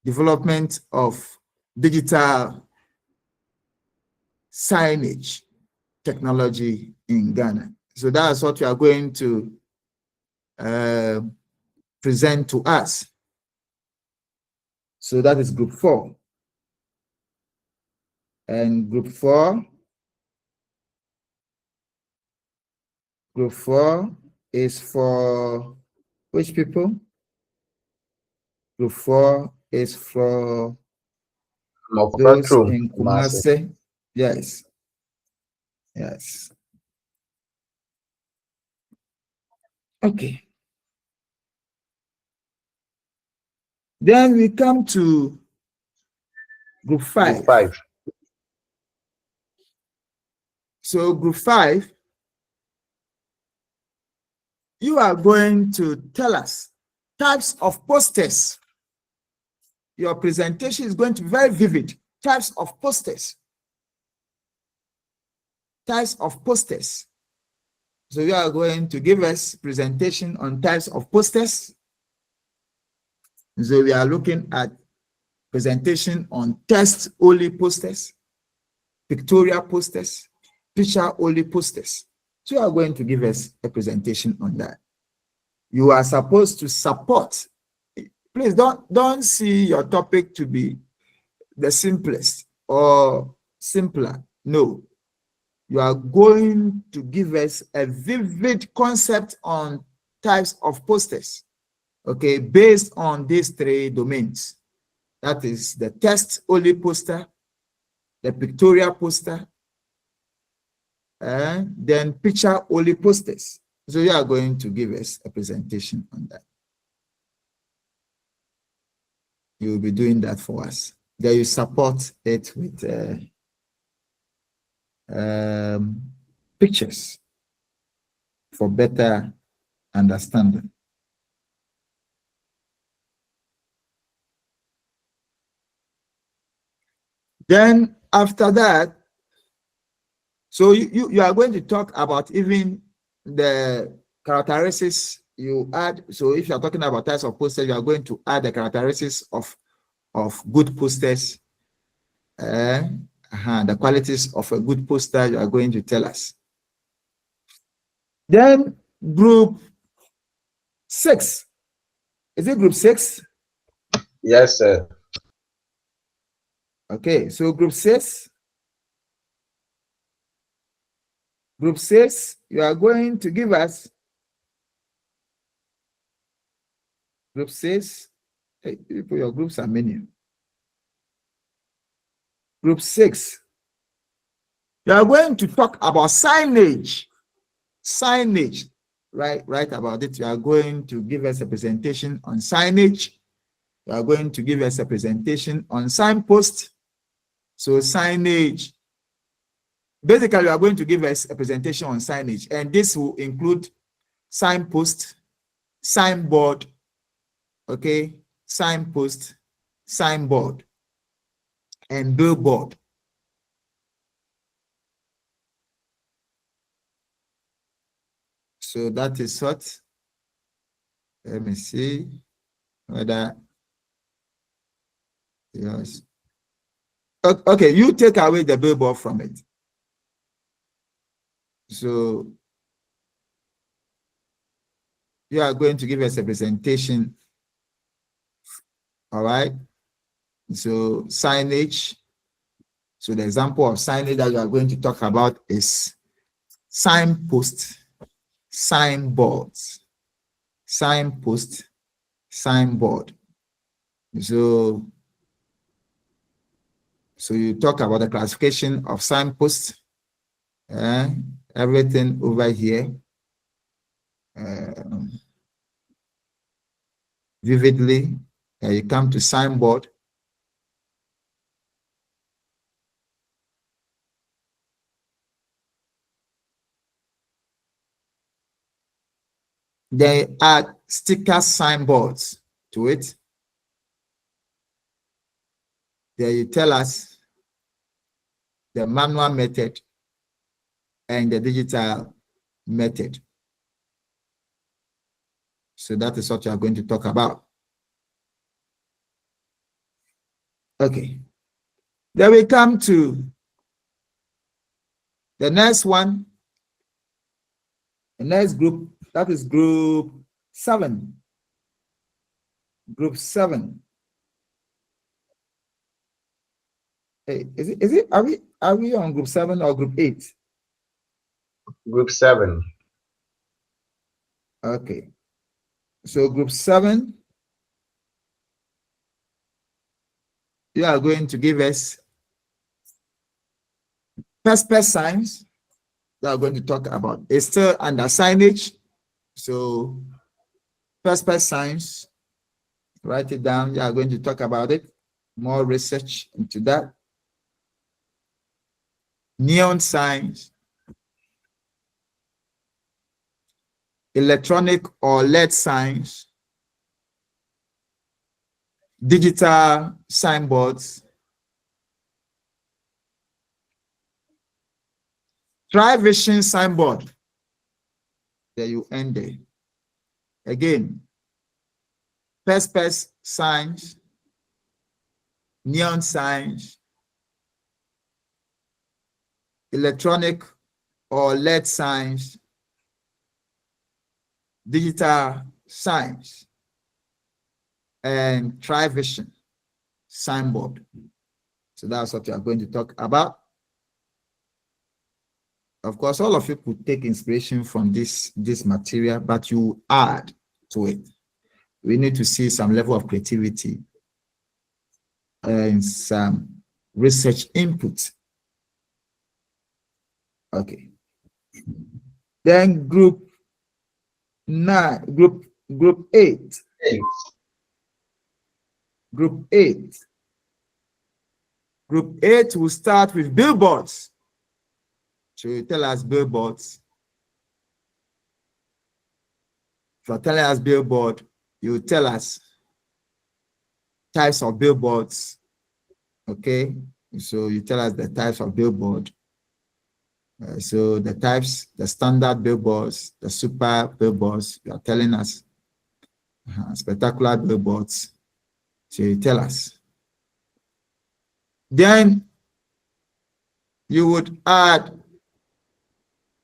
development of digital signage technology in Ghana. So that's what we are going to present to us. So that is group 4. And group 4 is for which people? Group 4 is for those in Kumasi. Yes. Yes. Okay. Then we come to group 5. Group 5. So group 5, you are going to tell us types of posters. Your presentation is going to be very vivid. Types of posters. Types of posters. So you are going to give us presentation on types of posters. So we are looking at presentation on text-only posters, pictorial posters, picture-only posters. So you are going to give us a presentation on that. You are supposed to support. Please don't see your topic to be the simplest or simpler. No. You are going to give us a vivid concept on types of posters, okay, based on these 3 domains. That is the text-only poster, the pictorial poster, and then picture-only posters. So you are going to give us a presentation on that. You will be doing that for us. Then you support it with pictures for better understanding. Then after that, so you are going to talk about even the characteristics you add. So if you are talking about types of posters, you are going to add the characteristics of good posters, the qualities of a good poster. You are going to tell us. Then group 6. Is it group 6? Yes, sir. Okay, so group 6. Group 6, you are going to give us group 6. Hey, your groups are many. Group 6, you are going to talk about signage. Signage, right about it. You are going to give us a presentation on signage. You are going to give us a presentation on signpost. So signage, basically, you are going to give us a presentation on signage, and this will include signpost, signboard, okay, signpost, signboard, and billboard. So that is what. Let me see whether yes. Okay, you take away the billboard from it. So you are going to give us a presentation. All right. So signage. So the example of signage that you are going to talk about is signpost, signboards, signpost, signboard. So you talk about the classification of signposts, everything over here, vividly. You come to signboard. They add sticker signboards to it. There you tell us the manual method and the digital method. So that is what you are going to talk about. Okay. Then we come to the next one. The next group, that is group 7. Group 7. Hey, are we on group 7 or group 8? Group 7. Okay. So group 7, you are going to give us first signs that we're going to talk about. It's still under signage. So first signs, write it down. You are going to talk about it. More research into that. Neon signs, electronic or LED signs, digital signboards, tri-vision signboard. There you end there. Again, first signs, neon signs, electronic or LED signs, digital signs, and tri-vision signboard. So that's what we are going to talk about. Of course, all of you could take inspiration from this material, but you add to it. We need to see some level of creativity and some research input. Okay. Then group 9, group 8. Group 8. Group 8 will start with billboards. So you tell us billboards. If you're telling us billboard, you tell us types of billboards. Okay. So you tell us the types of billboard. So the types, the standard billboards, the super billboards, you are telling us. Spectacular billboards. So you tell us. Then you would add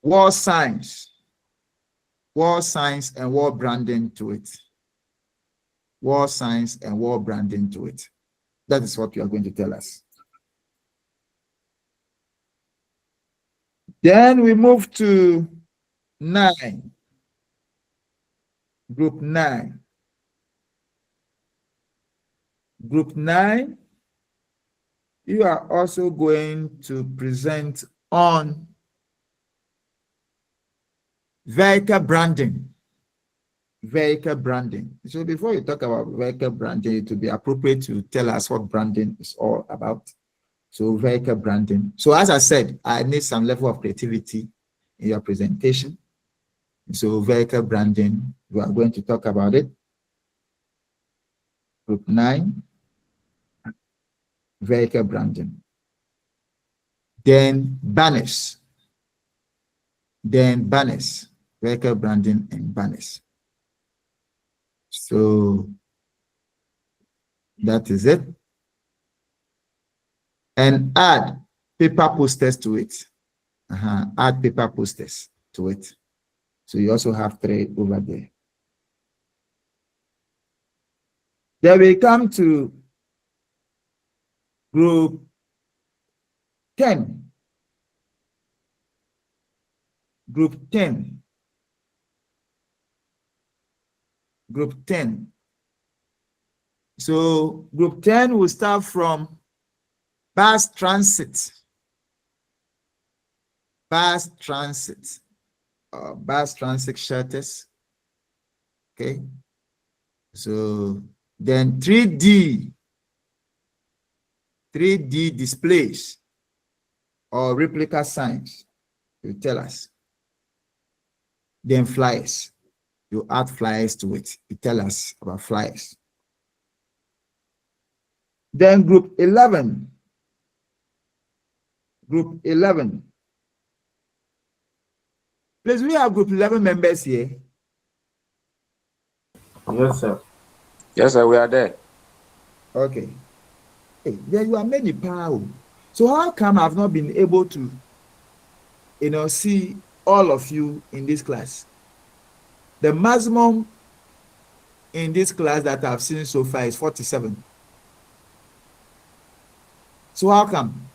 wall signs and wall branding to it. Wall signs and wall branding to it. That is what you are going to tell us. Then we move to 9. Group 9. Group 9, you are also going to present on vehicle branding. Vehicle branding. So before you talk about vehicle branding, it would be appropriate to tell us what branding is all about. So vehicle branding. So as I said, I need some level of creativity in your presentation. So vehicle branding, we are going to talk about it. Group 9, vehicle branding. Then banners. Then banners, vehicle branding and banners. So that is it. And add paper posters to it. Add paper posters to it. So you also have 3 over there. Then we come to group 10. Group 10. Group 10. So group 10 will start from bus transit. Bus transit. Bus transit shelters. Okay. So then 3D displays or replica signs, you tell us. Then flyers, you add flyers to it. You tell us about flyers. Then group 11. Group 11. Please, we have group 11 members here. Yes, sir. Yes, sir, we are there. Okay. Hey, there you are many power. So how come I've not been able to, see all of you in this class? The maximum in this class that I've seen so far is 47. So how come?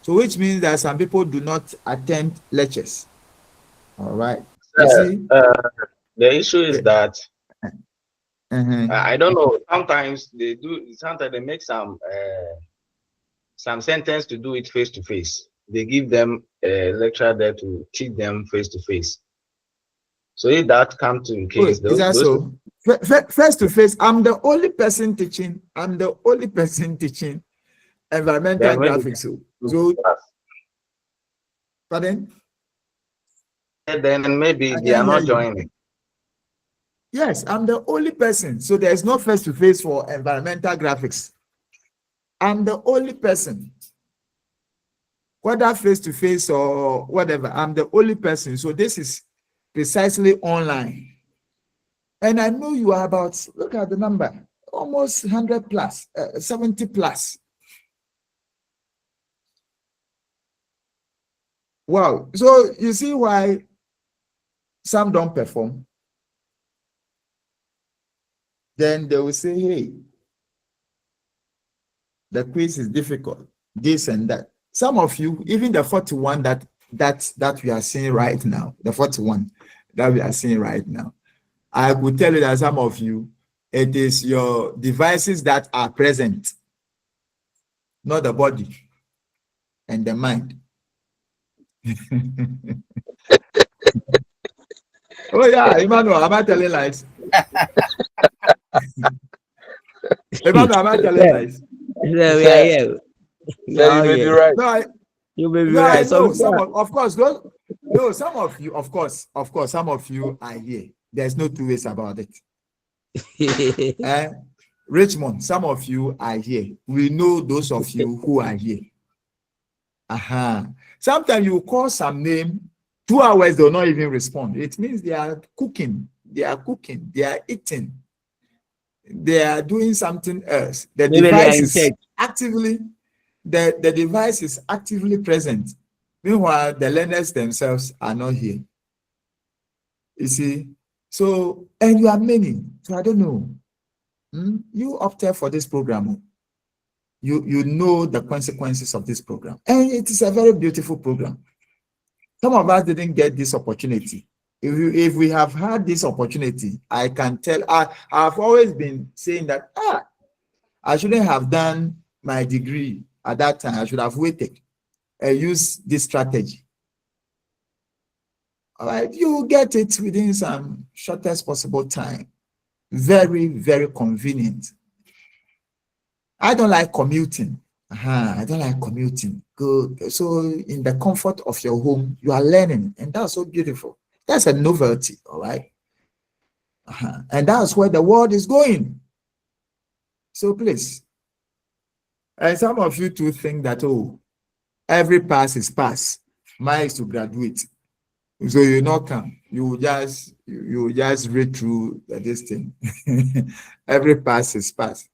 So which means that some people do not attend lectures. All right. You see? The issue is that Uh-huh. I don't know. Sometimes they make some sentence to do it face to face. They give them a lecturer there to teach them face to face. So if that comes to case, Is that so? Face to face, I'm the only person teaching. Environmental graphics. So, pardon? Then maybe they are not joining. Yes, I'm the only person. So there's no face to face for environmental graphics. I'm the only person. Whether face to face or whatever, I'm the only person. So this is precisely online. And I know you are about, look at the number, almost 100 plus, 70 plus. Wow. So you see why some don't perform. Then they will say, hey, the quiz is difficult, this and that. Some of you, even the 41 that we are seeing right now, the 41 that we are seeing right now, I could tell you that some of you, it is your devices that are present, not the body and the mind. Oh yeah, Emmanuel, am I telling lies? Emmanuel, am I telling lies? So we are here. Yeah, you may be right. No, You may be no, right. I know. Of course, no, some of you, of course, some of you are here. There's no two ways about it. Richmond, some of you are here. We know those of you who are here. Sometimes you call some name, 2 hours, they'll not even respond. It means they are cooking, they are eating, they are doing something else. The device is actively, the device is actively present. Meanwhile, the learners themselves are not here. You see? So, and you are many. So I don't know. You opted for this program. You know the consequences of this program. And it is a very beautiful program. Some of us didn't get this opportunity. If we have had this opportunity, I can tell, I've always been saying that, I shouldn't have done my degree at that time. I should have waited and used this strategy. All right, you get it within some shortest possible time. Very, very convenient. I don't like commuting. I don't like commuting. Good. So in the comfort of your home, you are learning, and that's so beautiful. That's a novelty, all right? And that's where the world is going. So please, and some of you too think that, oh, every pass is pass. Mine is to graduate. So you not come. You just read through this thing. Every pass is pass.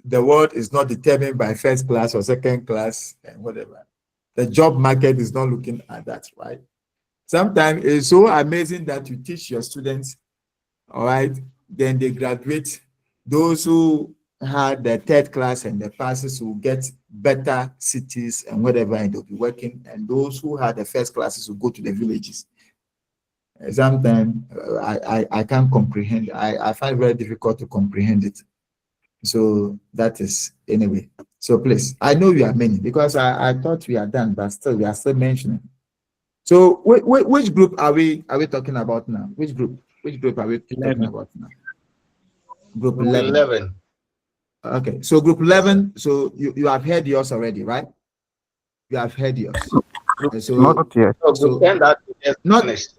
The world is not determined by first class or second class and whatever. The job market is not looking at that, right? Sometimes it's so amazing that you teach your students, all right, then they graduate. Those who had the third class and the passes will get better cities and whatever, and they'll be working. And those who had the first classes will go to the villages. Sometimes I can't comprehend. I find it very difficult to comprehend it. So that is, anyway. So please, I know you are many because I thought we are done, but still we are still mentioning. So which group are we talking about now? Which group are we talking about now? Group 11. Okay, so group 11. So you have heard yours already, right? You have heard yours. So not yet. So group 10 that is not finished.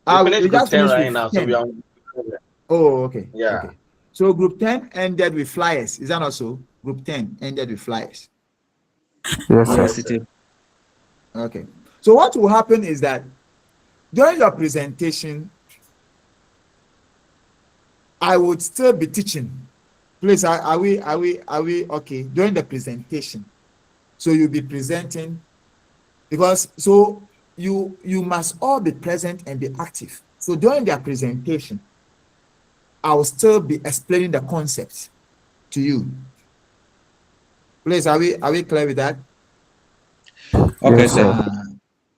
We just finished right now. 10. So we are. Oh, okay. Yeah. Okay. So group 10 ended with flyers. Is that also? Group 10 ended with flyers. Yes, it is. Okay. So what will happen is that during your presentation, I would still be teaching. Please, are we okay during the presentation? So you'll be presenting, because so you must all be present and be active. So during their presentation, I will still be explaining the concepts to you. Please, are we clear with that? Okay, Yes, sir. sir.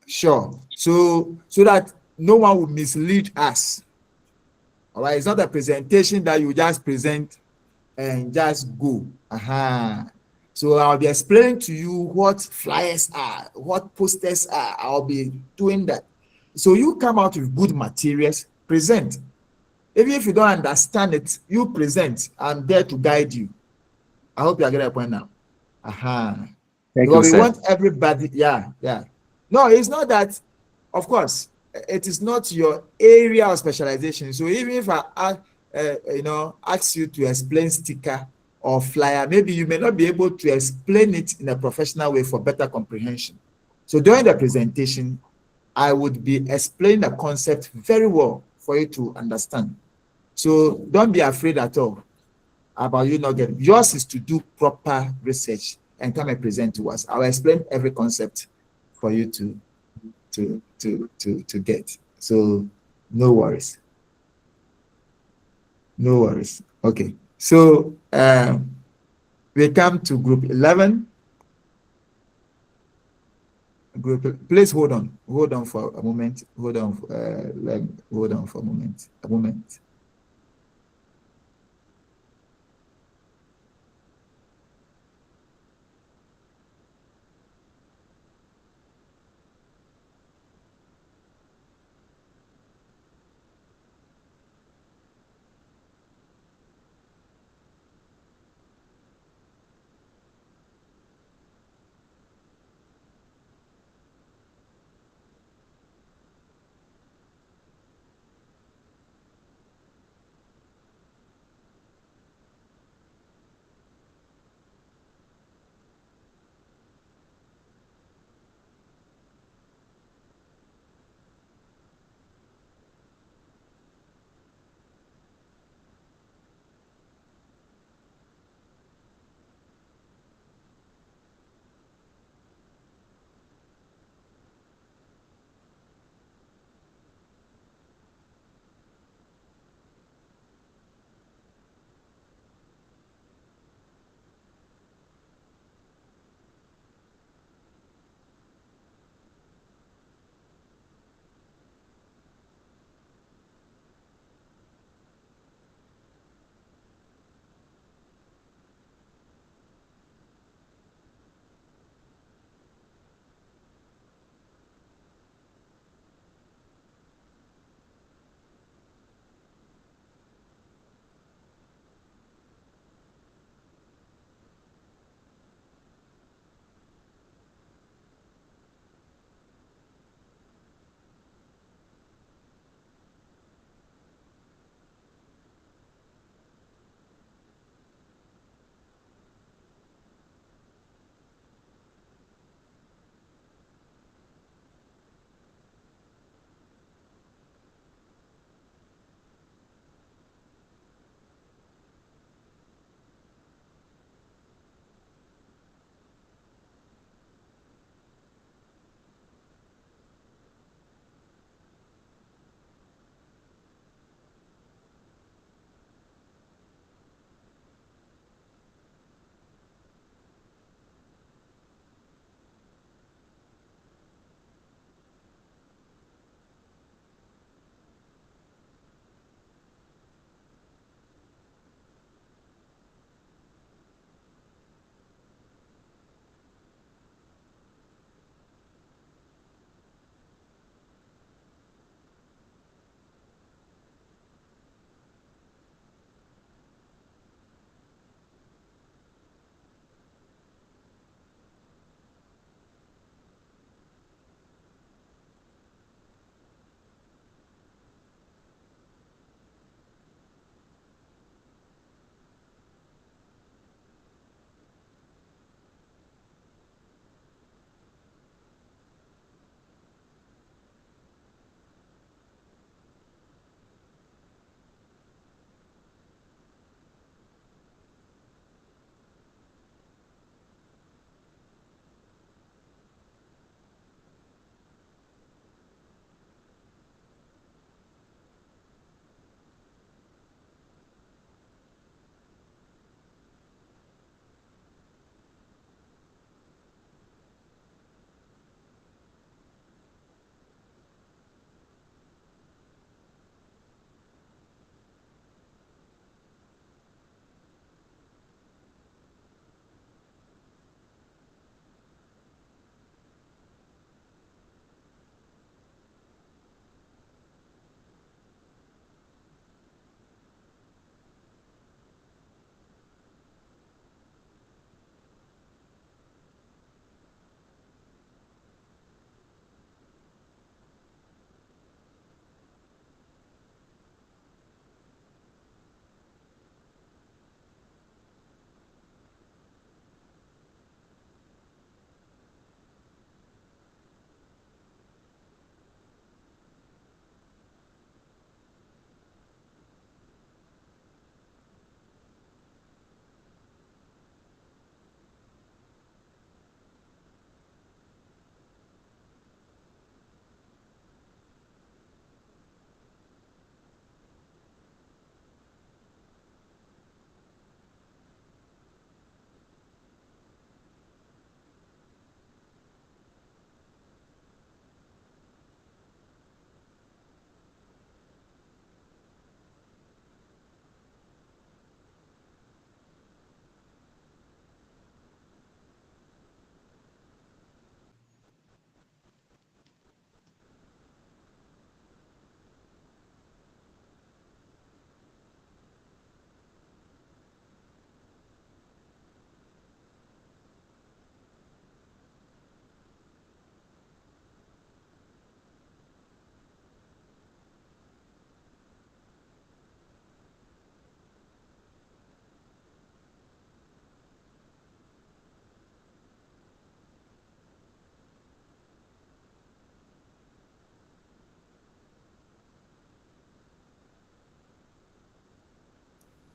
Sure. So that no one will mislead us. All right. It's not a presentation that you just present and just go. So I'll be explaining to you what flyers are, what posters are. I'll be doing that. So you come out with good materials, present. Even if you don't understand it, you present. I'm there to guide you. I hope you are getting a point now. Thank you, Because we sir. want everybody, yeah. No, it's not that, of course, it is not your area of specialization. So even if I ask you to explain sticker or flyer, maybe you may not be able to explain it in a professional way for better comprehension. So during the presentation, I would be explaining the concept very well for you to understand. So don't be afraid at all about you not getting. Yours is to do proper research and come and present to us. I'll explain every concept for you to get. So no worries. No worries. Okay. So we come to group 11. Please hold on. Hold on for a moment. Hold on. Hold on for a moment. A moment.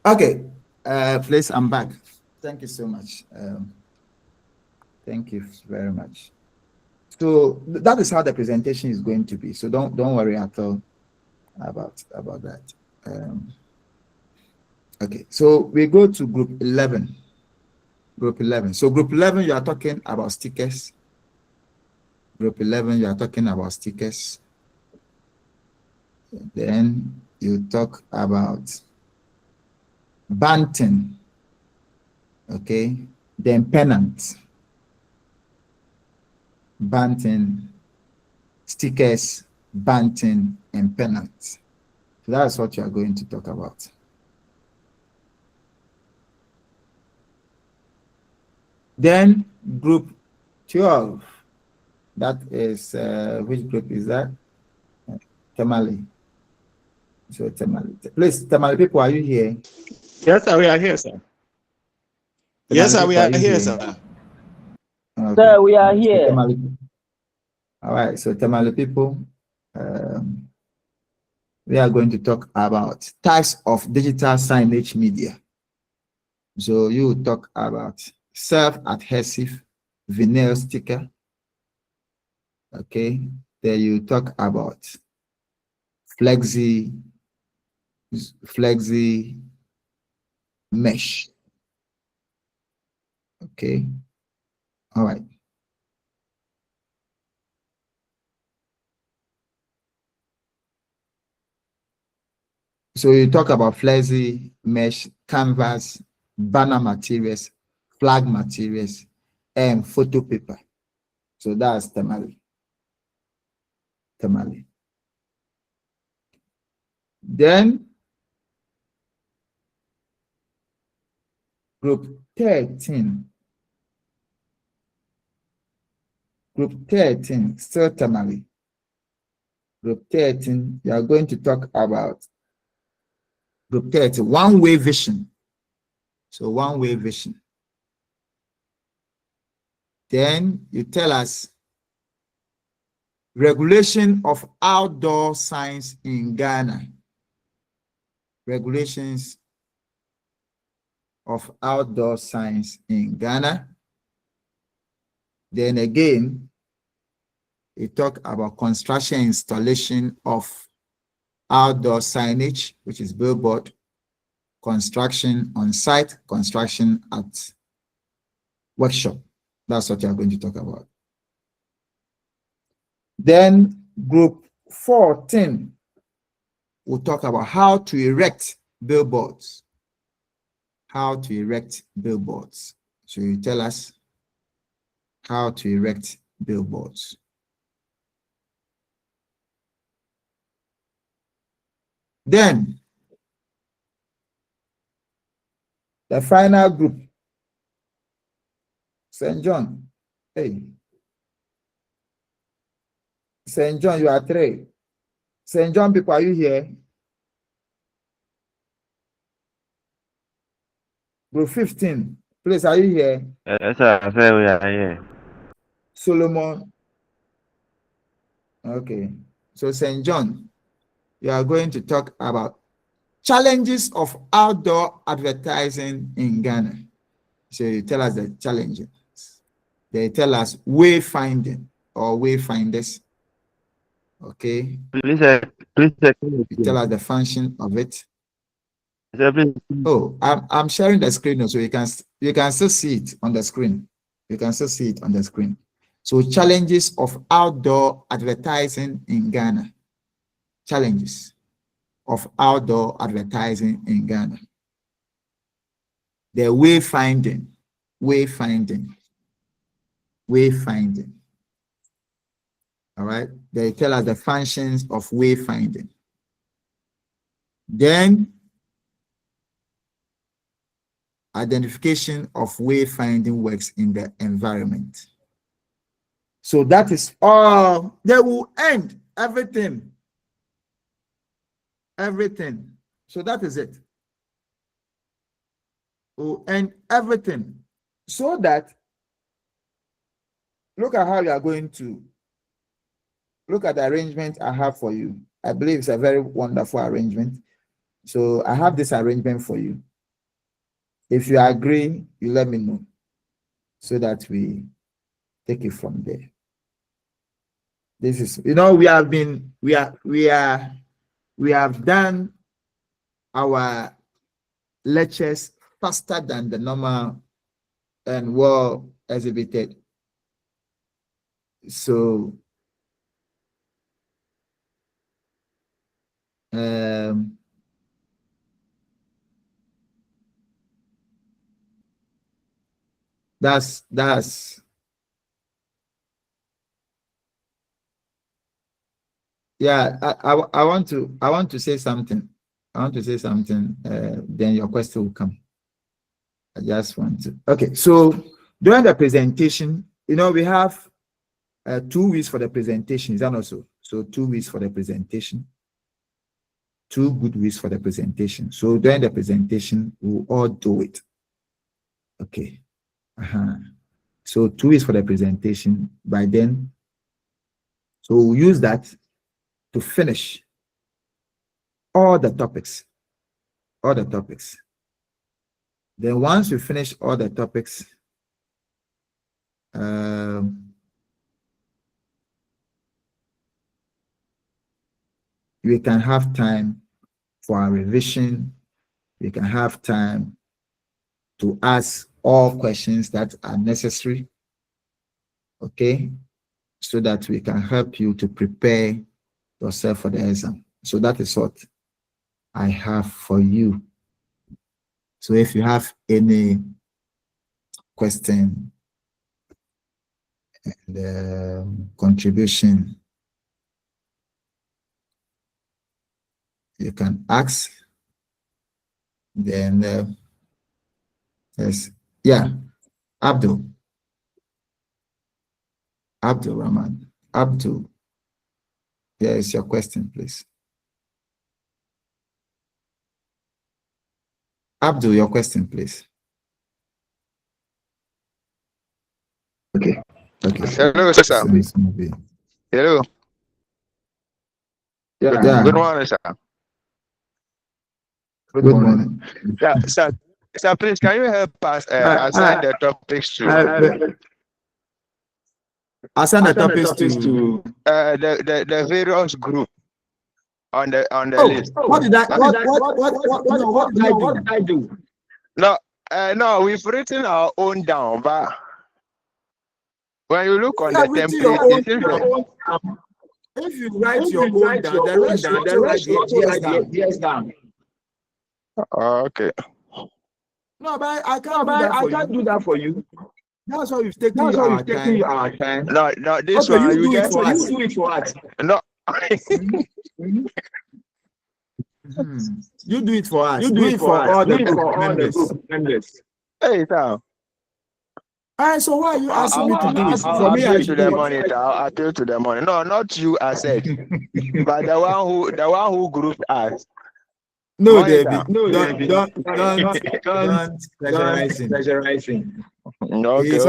Okay, please, I'm back. Thank you so much. Thank you very much. So that is how the presentation is going to be. So don't worry at all about that. Okay, so we go to group 11. Group 11. So group 11, you are talking about stickers. Group 11, you are talking about stickers. Then you talk about bunting. Okay, then pennant. Bunting, stickers, bunting, and pennant. So that's what you are going to talk about. Then group 12, that is, which group is that? Tamale. So Tamale. Please, Tamale people, are you here? Yes, sir, we are here, sir. Yes, sir, we are here, sir. Okay. Sir, we are here. All right, so Tamale people, we are going to talk about types of digital signage media. So you talk about self-adhesive vinyl sticker. Okay, then you talk about flexi mesh. Okay, all right. So you talk about flexi mesh, canvas, banner materials, flag materials, and photo paper. So that's Tamale. Then group 13. Group 13, still Tamale. Group 13, you are going to talk about group 30, one-way vision. So one-way vision. Then you tell us regulation of outdoor signs in Ghana. Regulations of outdoor signs in Ghana. Then again, you talk about construction installation of outdoor signage, which is billboard, construction on site, construction at workshop. That's what you are going to talk about. Then group 14 will talk about how to erect billboards. How to erect billboards. So you tell us how to erect billboards. Then the final group, St. John. Hey, St. John, you are 3. St. John people, are you here? Group 15, please, are you here? Yes, sir. We are here. Solomon. Okay. So St. John, you are going to talk about challenges of outdoor advertising in Ghana. So you tell us the challenges. They tell us wayfinding or wayfinders. Okay. Please, You tell us the function of it. sir, please. Oh, I'm sharing the screen so you can still see it on the screen. You can still see it on the screen. So challenges of outdoor advertising in Ghana. Challenges of outdoor advertising in Ghana. The wayfinding. All right. They tell us the functions of wayfinding. Then identification of wayfinding works in the environment. So that is all. They will end everything. So that is it. Will end everything. So that, look at how you are going to look at the arrangement I have for you. I believe it's a very wonderful arrangement. So I have this arrangement for you. If you agree, you let me know so that we take it from there. This is, we have done our lectures faster than the normal and well exhibited. So that's yeah. I want to say something. Then your question will come. I just want to. Okay, so during the presentation, we have 2 weeks for the presentation. Is that also? So 2 weeks for the presentation. 2 good weeks for the presentation. So during the presentation, we'll all do it. Okay. So 2 weeks for the presentation. By then, so we'll use that to finish all the topics. Then once we finish all the topics, we can have time for our revision. We can have time to ask all questions that are necessary, okay, so that we can help you to prepare yourself for the exam. So that is what I have for you. So if you have any question and contribution, you can ask. Then yes, yeah, Abdul Rahman. Abdul, here is your question, please. Abdul, your question, please. Okay. Hello, sir. Hello. Yeah. Good morning, sir. Good morning. Yeah, sir, please, can you help us assign the topics to assign the topics to the various group on the list? What did I do? No, we've written our own down, but when you look on the template, if you write your own down, the rest also write the ideas down. Okay. No, but I can't do that for you. That's why we've taken our time. No, this okay, one you do it for us. No. You do it for us. You do it for all the group members. Hey, sir. So why are you asking me to do it? For me, I should do it. I'll appeal to the money. No, not you, I said, but the one who grouped us. No, David. Don't pressurize him. Okay, He's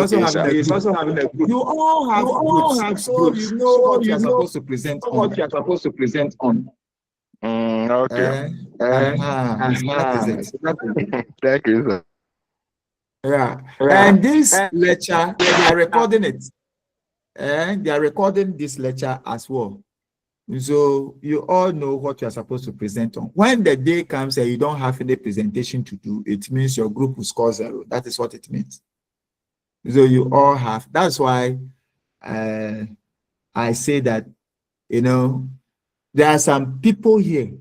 also having a group. You all have groups, so you know what you're supposed to present on. Okay. That is it. Thank you, sir. Yeah. And this lecture, they are recording it. And they are recording this lecture as well. So you all know what you are supposed to present on. When the day comes and you don't have any presentation to do, it means your group will score 0. That is what it means. So you all have. That's why I say that, there are some people here.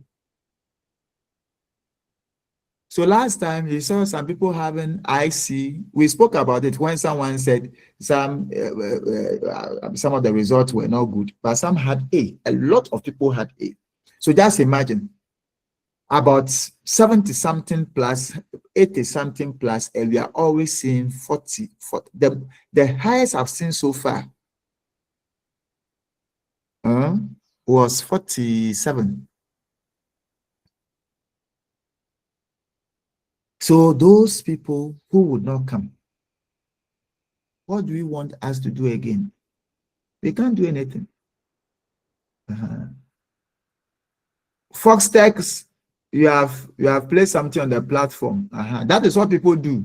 So last time you saw some people having IC. We spoke about it when someone said some of the results were not good, but some had A. A lot of people had A. So just imagine about 70 something plus, 80 something plus, and we are always seeing 40. The highest I've seen so far was 47. So those people who would not come, what do we want us to do again? We can't do anything. Foxtex, you have placed something on the platform. That is what people do.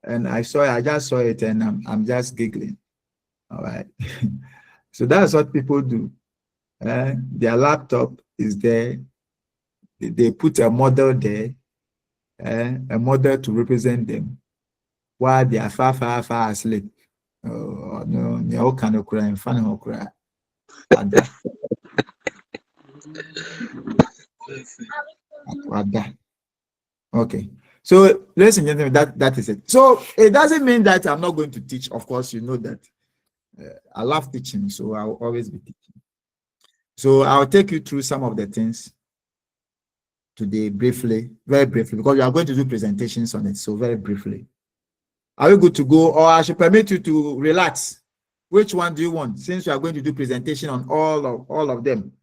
And I just saw it, and I'm just giggling. All right. So that's what people do. Their laptop is there. They put a model there, a model to represent them, while they are far asleep. Oh no, no kind of crying, fun of cry. Okay. So, ladies and gentlemen, that is it. So it doesn't mean that I'm not going to teach. Of course, you know that I love teaching, so I'll always be teaching. So I'll take you through some of the things today briefly, very briefly, because we are going to do presentations on it. So very briefly. Are we good to go, or I should permit you to relax? Which one do you want? Since we are going to do presentation on all of them,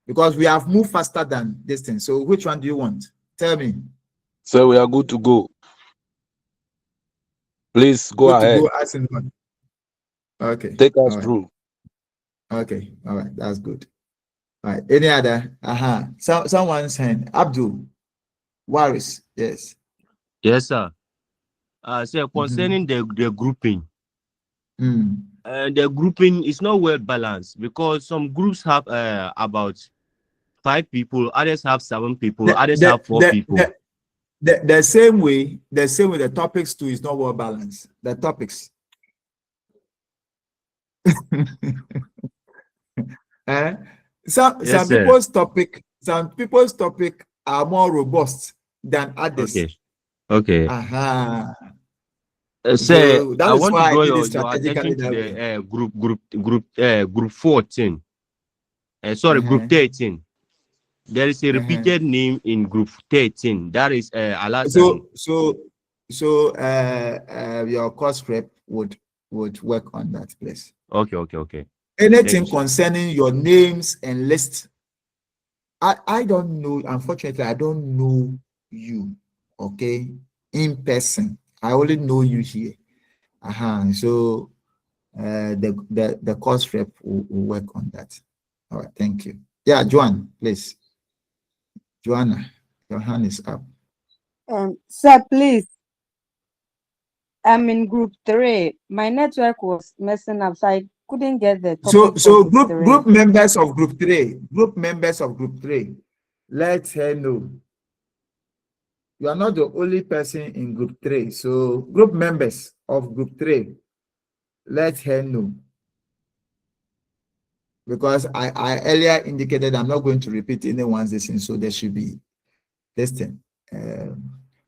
because we have moved faster than this thing. So which one do you want? Tell me. So we are good to go. Please go good ahead. To go as in one. Okay. Take us through. Okay. All right. That's good. All right. Any other? Someone's hand. Abdul. Waris. Yes. Yes, sir. So concerning the grouping, the grouping is not well balanced, because some groups have about 5 people, others have 7 people, others have 4 people. The same way the topics too is not well balanced. The topics. Some people's topic are more robust than others. Okay. So I want to draw your attention to the group 14. Group 13. There is a repeated name in group 13. That is Alasan. So your course rep would work on that place. Okay. Anything concerning your names and list. I don't know. Unfortunately, I don't know you. Okay, in person. I only know you here. So the course rep will work on that. All right, thank you. Yeah, Joanne, please. Joanna, your hand is up. Sir, please. I'm in group 3. My network was messing up, so I couldn't get the topic. So group members of group 3. Group members of group 3. Let her know. You are not the only person in group 3. So group members of group 3, let her know. Because I earlier indicated I'm not going to repeat anyone's lesson, so there should be this thing.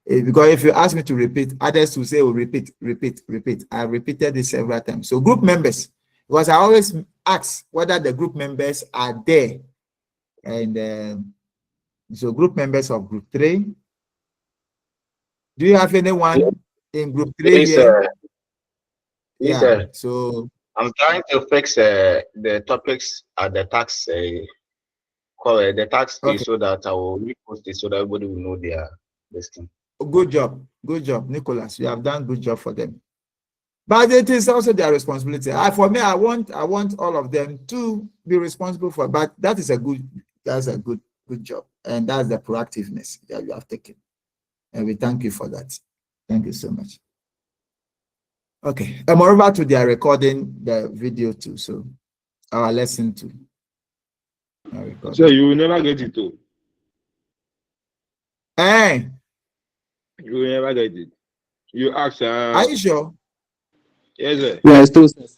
Because if you ask me to repeat, others will say, oh, repeat. I repeated this several times. So group members, because I always ask whether the group members are there. And so group members of group 3. Do you have anyone in group 3 here? Yeah. So I'm trying to fix the topics at the tax the tax page, so that I will repost it so that everybody will know their listing. Good job, Nicholas. You have done good job for them. But it is also their responsibility. For me, I want all of them to be responsible for. But that's a good job, and that's the proactiveness that you have taken. And we thank you for that. Thank you so much. Okay, and moreover, to their recording the video too. So our lesson too. So you will never get it too. Hey, you will never get it. You ask. Are you sure? Yes, sir. Yes,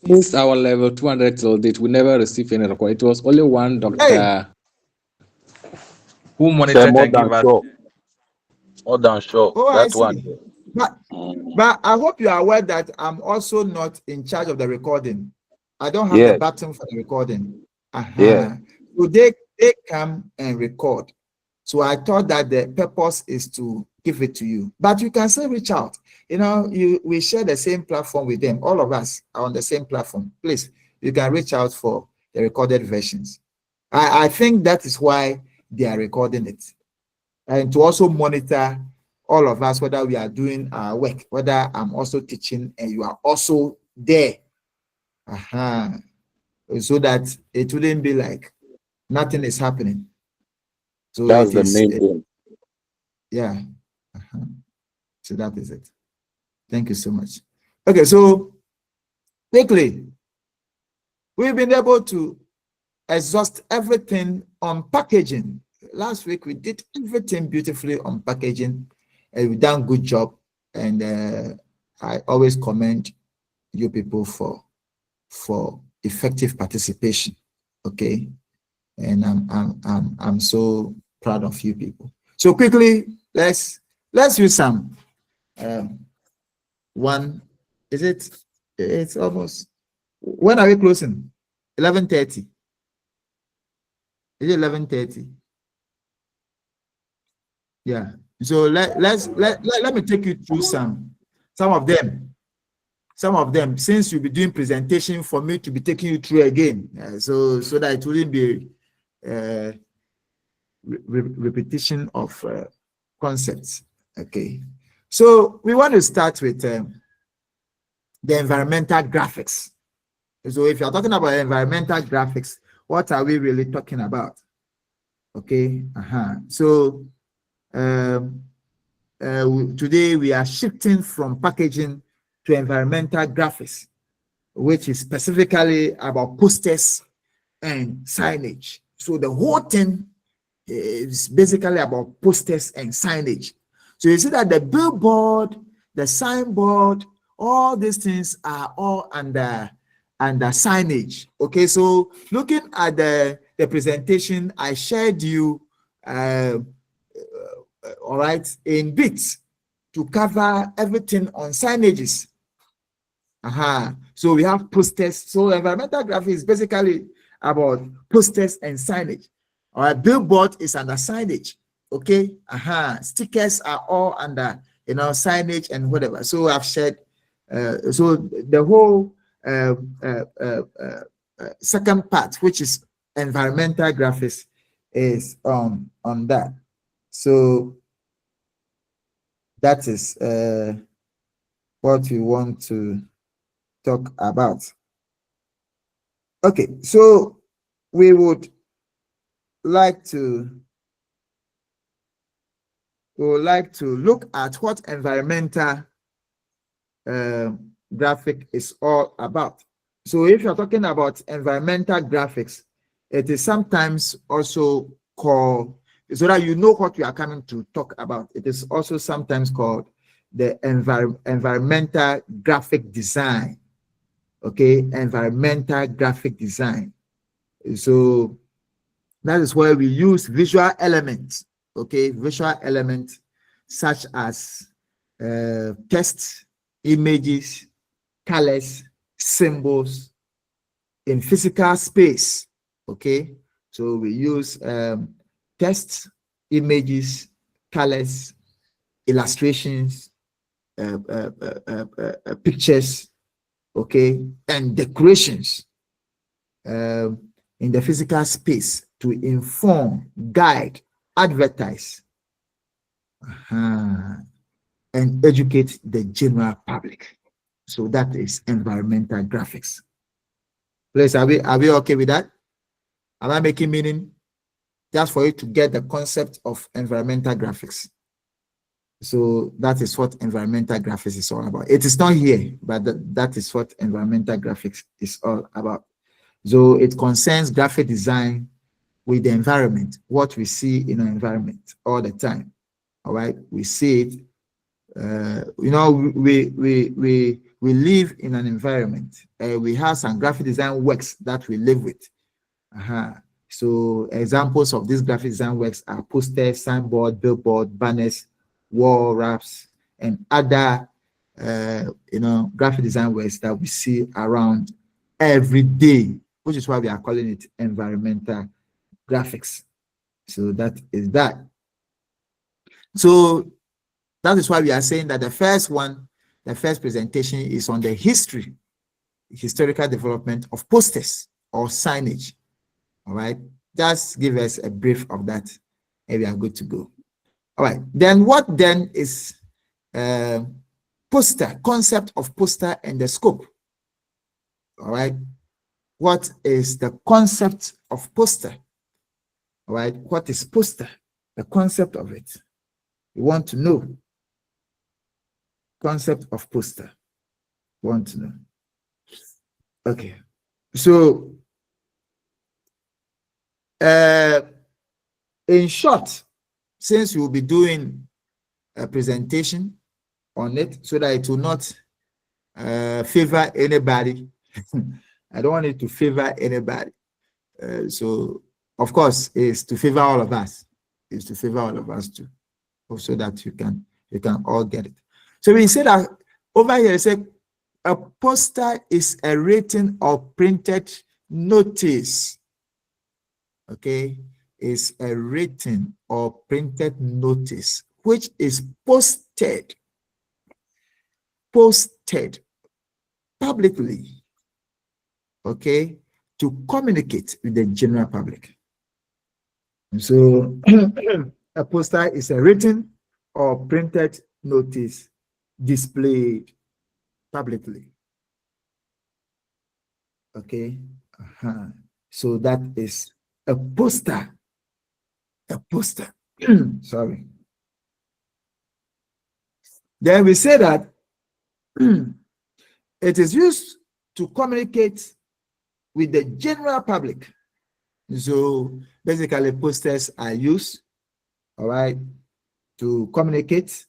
since our level 200 till date, we never received any record. It was only one doctor who monitored and gave us. More than sure. Oh, that I see. one. But I hope you are aware that I'm also not in charge of the recording. I don't have the button for the recording. Yeah. So they come and record. So I thought that the purpose is to give it to you. But you can still reach out. You know, we share the same platform with them. All of us are on the same platform. Please, you can reach out for the recorded versions. I think that is why they are recording it. And to also monitor all of us, whether we are doing our work, whether I'm also teaching and you are also there. So that it wouldn't be like nothing is happening. So that's the main thing. Yeah. So that is it. Thank you so much. Okay, so quickly, we've been able to exhaust everything on packaging. Last week we did everything beautifully on packaging, and we've done good job. And I always commend you people for effective participation. Okay, and I'm so proud of you people. So quickly, let's use some one. Is it? It's almost. When are we closing? 11:30. Is it 11:30? Yeah. So let me take you through some of them. Some of them, since you'll be doing presentation for me to be taking you through again, so that it wouldn't be repetition of concepts. Okay. So we want to start with the environmental graphics. So if you're talking about environmental graphics, what are we really talking about? Okay. So today we are shifting from packaging to environmental graphics, which is specifically about posters and signage. So the whole thing is basically about posters and signage. So you see that the billboard, the signboard, all these things are all under signage. Okay, so looking at the presentation, I shared you all right, in bits to cover everything on signages. So we have posters. So environmental graphics is basically about posters and signage. All right, billboard is under signage. Okay, stickers are all under signage and whatever. So I've shared. So the whole second part, which is environmental graphics, is on that. So that is what we want to talk about. Okay, so we would like to look at what environmental graphic is all about. So if you're talking about environmental graphics, it is sometimes also called, so that you know what we are coming to talk about, it is also sometimes called the environmental graphic design. Okay, environmental graphic design. So that is where we use visual elements. Okay, visual elements such as text, images, colors, symbols in physical space. Okay, so we use text, images, colors, illustrations, pictures, okay, and decorations in the physical space to inform, guide, advertise, and educate the general public. So that is environmental graphics. Please, are we okay with that? Am I making meaning? Just for you to get the concept of environmental graphics. So that is what environmental graphics is all about. It is not here, but that is what environmental graphics is all about. So it concerns graphic design with the environment, what we see in our environment all the time. All right, we see it. We live in an environment. We have some graphic design works that we live with. So examples of these graphic design works are posters, signboard, billboard, banners, wall wraps, and other graphic design works that we see around every day, which is why we are calling it environmental graphics. So that is that. So that is why we are saying that the first presentation is on the historical development of posters or signage. All right, just give us a brief of that and we are good to go. All right, then what then is poster, concept of poster and the scope? All right, what is the concept of poster? All right, what is poster the concept of it. You want to know. Concept of poster. Want to know. Okay. So, in short, since we'll be doing a presentation on it so that it will not favor anybody. I don't want it to favor anybody. So, of course, it's to favor all of us. It's to favor all of us too, so that you can all get it. So we say that over here, it said a poster is a written or printed notice. Okay, is a written or printed notice which is posted publicly, okay, to communicate with the general public. And so a poster is a written or printed notice displayed publicly. Okay. So that is a poster. A poster. Sorry. Then we say that it is used to communicate with the general public. So basically, posters are used, all right, to communicate,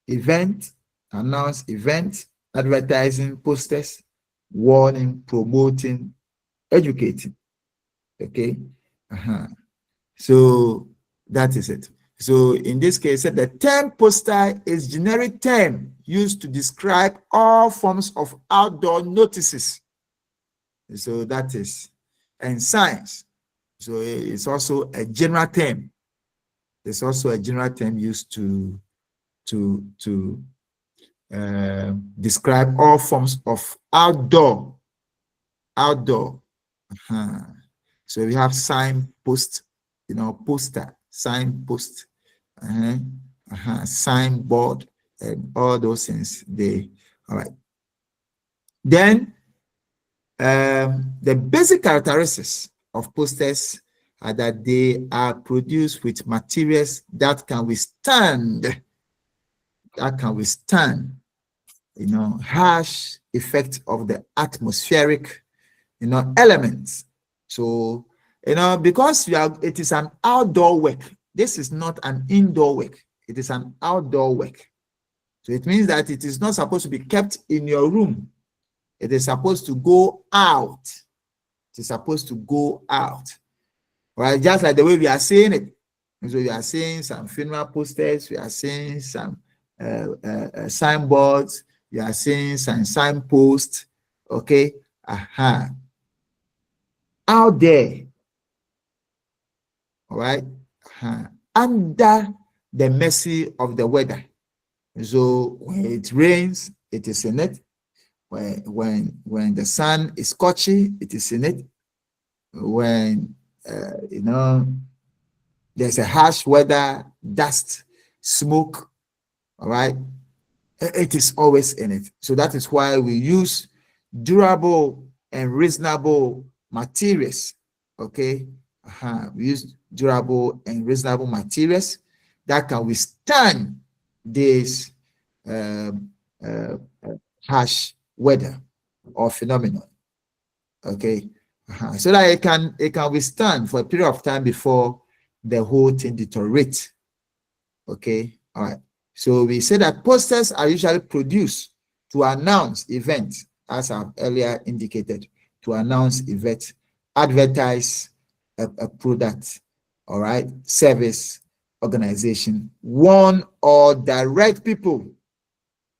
event, announce event, advertising, posters, warning, promoting, educating. Okay. So that is it. So in this case, the term poster is generic term used to describe all forms of outdoor notices. So that is, and signs. So it's also a general term. It's also a general term used to describe all forms of outdoor. So we have signpost, poster, signpost, signboard, and all those things. All right. Then the basic characteristics of posters are that they are produced with materials that can withstand, harsh effect of the atmospheric, elements. So, because it is an outdoor work. This is not an indoor work. It is an outdoor work. So it means that it is not supposed to be kept in your room. It is supposed to go out. It is supposed to go out. Right? Just like the way we are saying it. So we are seeing some funeral posters. We are seeing some signboards. We are seeing some signposts. Okay. Out there. All right. Under the mercy of the weather. So when it rains, it is in it. When the sun is scorching, it is in it. When there's a harsh weather, dust, smoke, all right, it is always in it. So that is why we use durable and reasonable materials. Okay, we use durable and reasonable materials that can withstand this harsh weather or phenomenon. Okay, so that it can withstand for a period of time before the whole thing deteriorates. Okay, all right. So we say that posters are usually produced to announce events, as I've earlier indicated, to announce events, advertise a product, all right, service, organization, warn or direct people.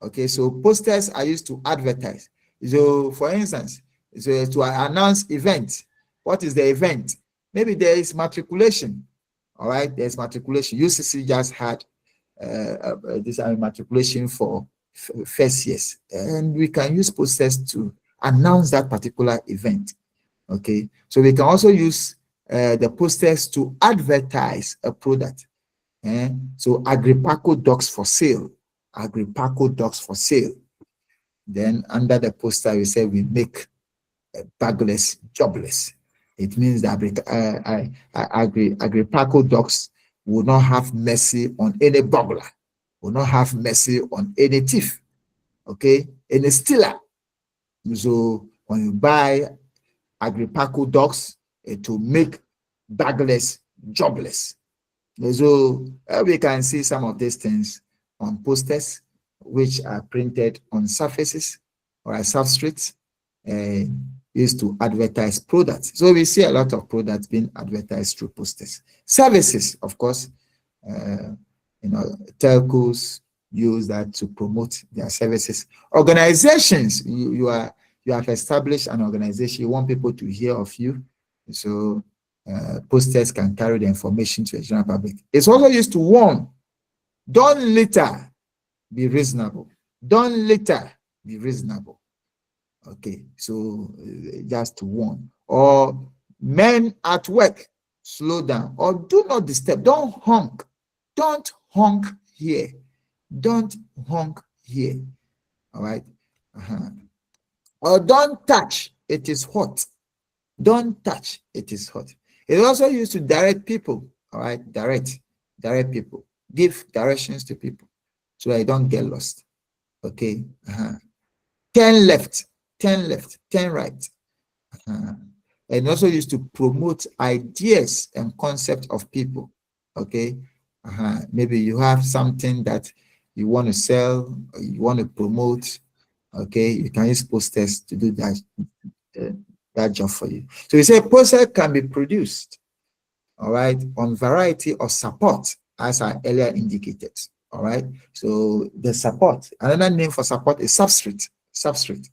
Okay, so posters are used to advertise. So for instance, so to announce event. What is the event? Maybe there is matriculation. All right, there's matriculation. UCC just had this matriculation for first years, and we can use posters to announce that particular event. Okay, so we can also use the posters to advertise a product. So Agripaco dogs for sale. Agripaco dogs for sale. Then under the poster, we say we make bagless jobless. It means that Agripaco dogs will not have mercy on any burglar, will not have mercy on any thief, okay, any stealer. So when you buy agripaco dogs, it will make burglars jobless. So we can see some of these things on posters which are printed on surfaces or substrates used to advertise products. So we see a lot of products being advertised through posters. Services, of course, telcos use that to promote their services. Organizations, you have established an organization, you want people to hear of you, so posters can carry the information to the general public. It's also used to warn. Don't litter, be reasonable. Don't litter, be reasonable. Okay, so just to warn. Or men at work, slow down. Or do not disturb. Don't honk. Don't honk here. Don't honk here. All right. Or don't touch. It is hot. Don't touch. It is hot. It's also used to direct people. All right. Direct people. Give directions to people so they don't get lost. Okay. Turn left. Turn left. Turn right. And also used to promote ideas and concepts of people. Okay. Maybe you have something that you want to sell or you want to promote. Okay, you can use posters to do that job for you. So we say poster can be produced, all right, on variety of support, as I earlier indicated. All right. So the support, another name for support is substrate. Substrate.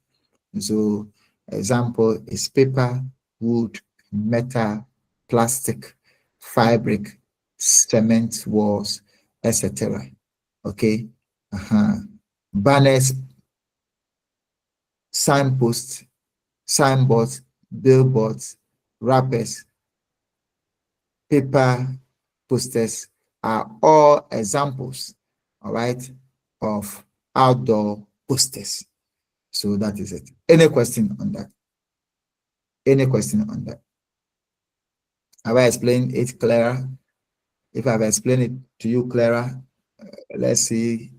So example is paper, wood, metal, plastic, fabric, cement walls, etc. Okay. Banners, signposts, signboards, billboards, wrappers, paper posters are all examples, all right, of outdoor posters. So that is it. Any question on that? Any question on that? Have I explained it clearer? If I've explained it to you clearer, let's see.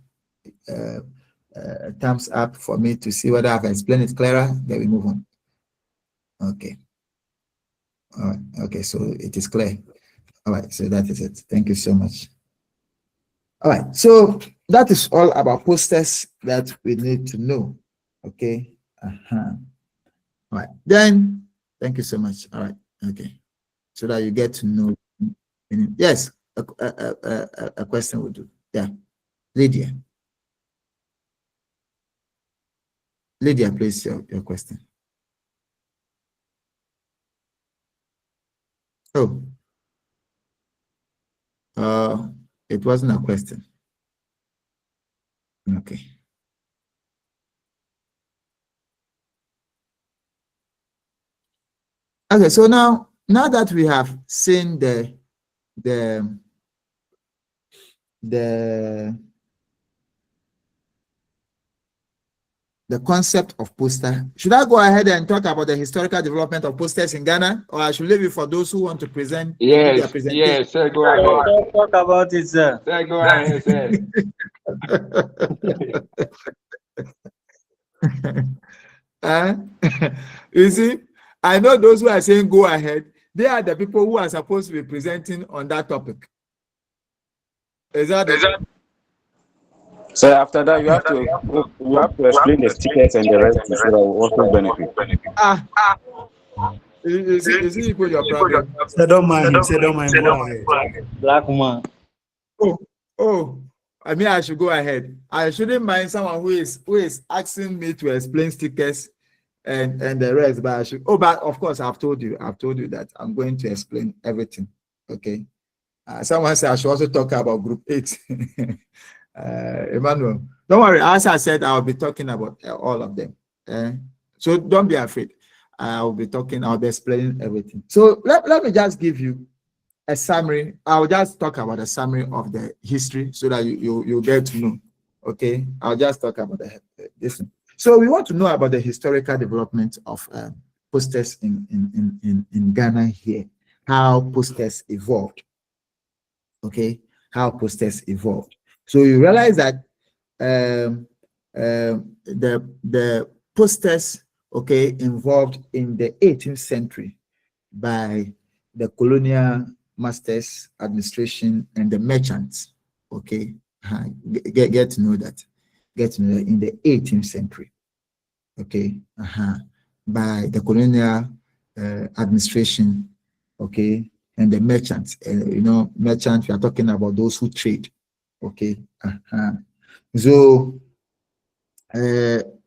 Thumbs up for me to see whether I've explained it clearer. Then we move on. Okay. All right. Okay, so it is clear. All right, so that is it. Thank you so much. All right, so that is all about posters that we need to know. Okay. All right. Then, thank you so much. All right. Okay. So that you get to know. Yes, a question will do. Yeah. Lydia. Lydia, please, your question. Oh. It wasn't a question. Okay. Okay, so now that we have seen the concept of poster, should I go ahead and talk about the historical development of posters in Ghana, or I should leave it for those who want to present? Yes, yes, sir, go ahead. Talk about it, sir. Sir, go ahead, sir. You see, I know those who are saying go ahead, they are the people who are supposed to be presenting on that topic. Is that it? So after that, you have to explain the stickers and the rest, so that will also benefit. You see, you put your problem. So don't mind him. Say don't mind him. Go ahead. Black man. Oh, I mean, I should go ahead. I shouldn't mind someone who is asking me to explain stickers and the rest, but I should. Oh, but of course, I've told you that I'm going to explain everything. Okay. Someone said I should also talk about Group 8. Emmanuel, don't worry. As I said, I'll be talking about all of them. So don't be afraid. I'll be explaining everything. So let me just give you a summary. I'll just talk about a summary of the history so that you get to know. Okay, I'll just talk about this. So we want to know about the historical development of posters in Ghana here, how posters evolved. Okay, how posters evolved. So you realize that the posters, okay, involved in the 18th century by the colonial masters, administration, and the merchants. Okay, get to know that. Get to know that in the 18th century. Okay, by the colonial administration. Okay, and the merchants. You know, merchants. We are talking about those who trade. Okay, so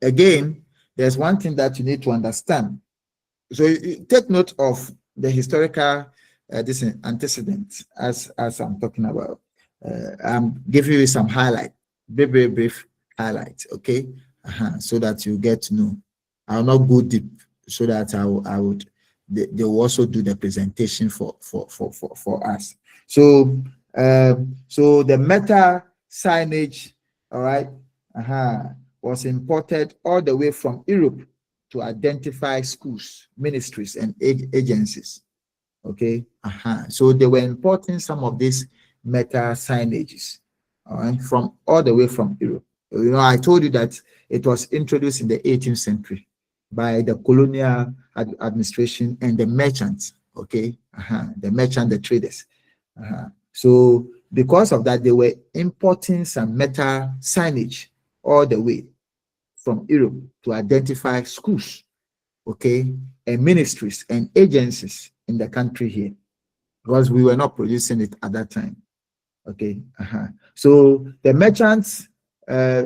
again, there's one thing that you need to understand. So you take note of the historical this antecedent as I'm talking about. I'm giving you some highlight, very brief highlight, okay? So that you get to know. I'll not go deep, so that I would they will also do the presentation for us. So so the metal signage, all right, was imported all the way from Europe to identify schools, ministries, and agencies. Okay, so they were importing some of these metal signages, all right, from all the way from Europe. You know, I told you that it was introduced in the 18th century by the colonial administration and the merchants. Okay, the merchant, the traders. So because of that, they were importing some metal signage all the way from Europe to identify schools, okay, and ministries and agencies in the country here, because we were not producing it at that time. Okay, so the merchants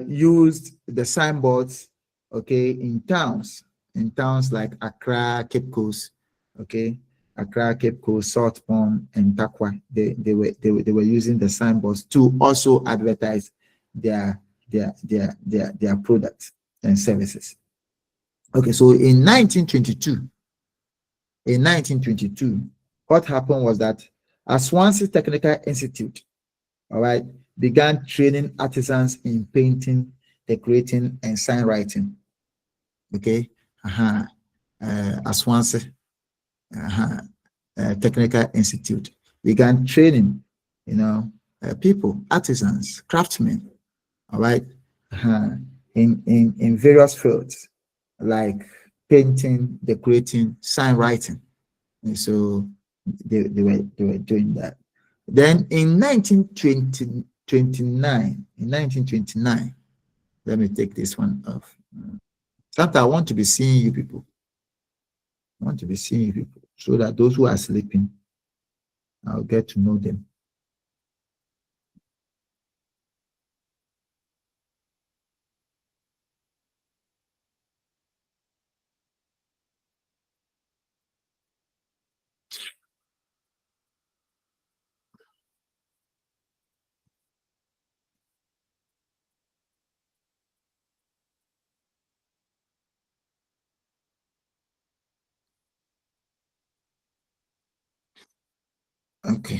used the signboards, okay, in towns like Accra, Cape Coast, okay, Accra, Cape Coast, South Pond, and Takwa. They were using the signboards to also advertise their products and services. Okay, so in 1922, what happened was that Swansea Technical Institute, all right, began training artisans in painting, decorating, and sign writing. Okay, Swansea Technical Institute began training, you know, people, artisans, craftsmen, all right, in various fields like painting, decorating, sign writing. And so they were doing that. Then in 1929, let me take this one off. Sometimes I want to be seeing you people. I want to be seeing you people so that those who are sleeping, I'll get to know them. Okay.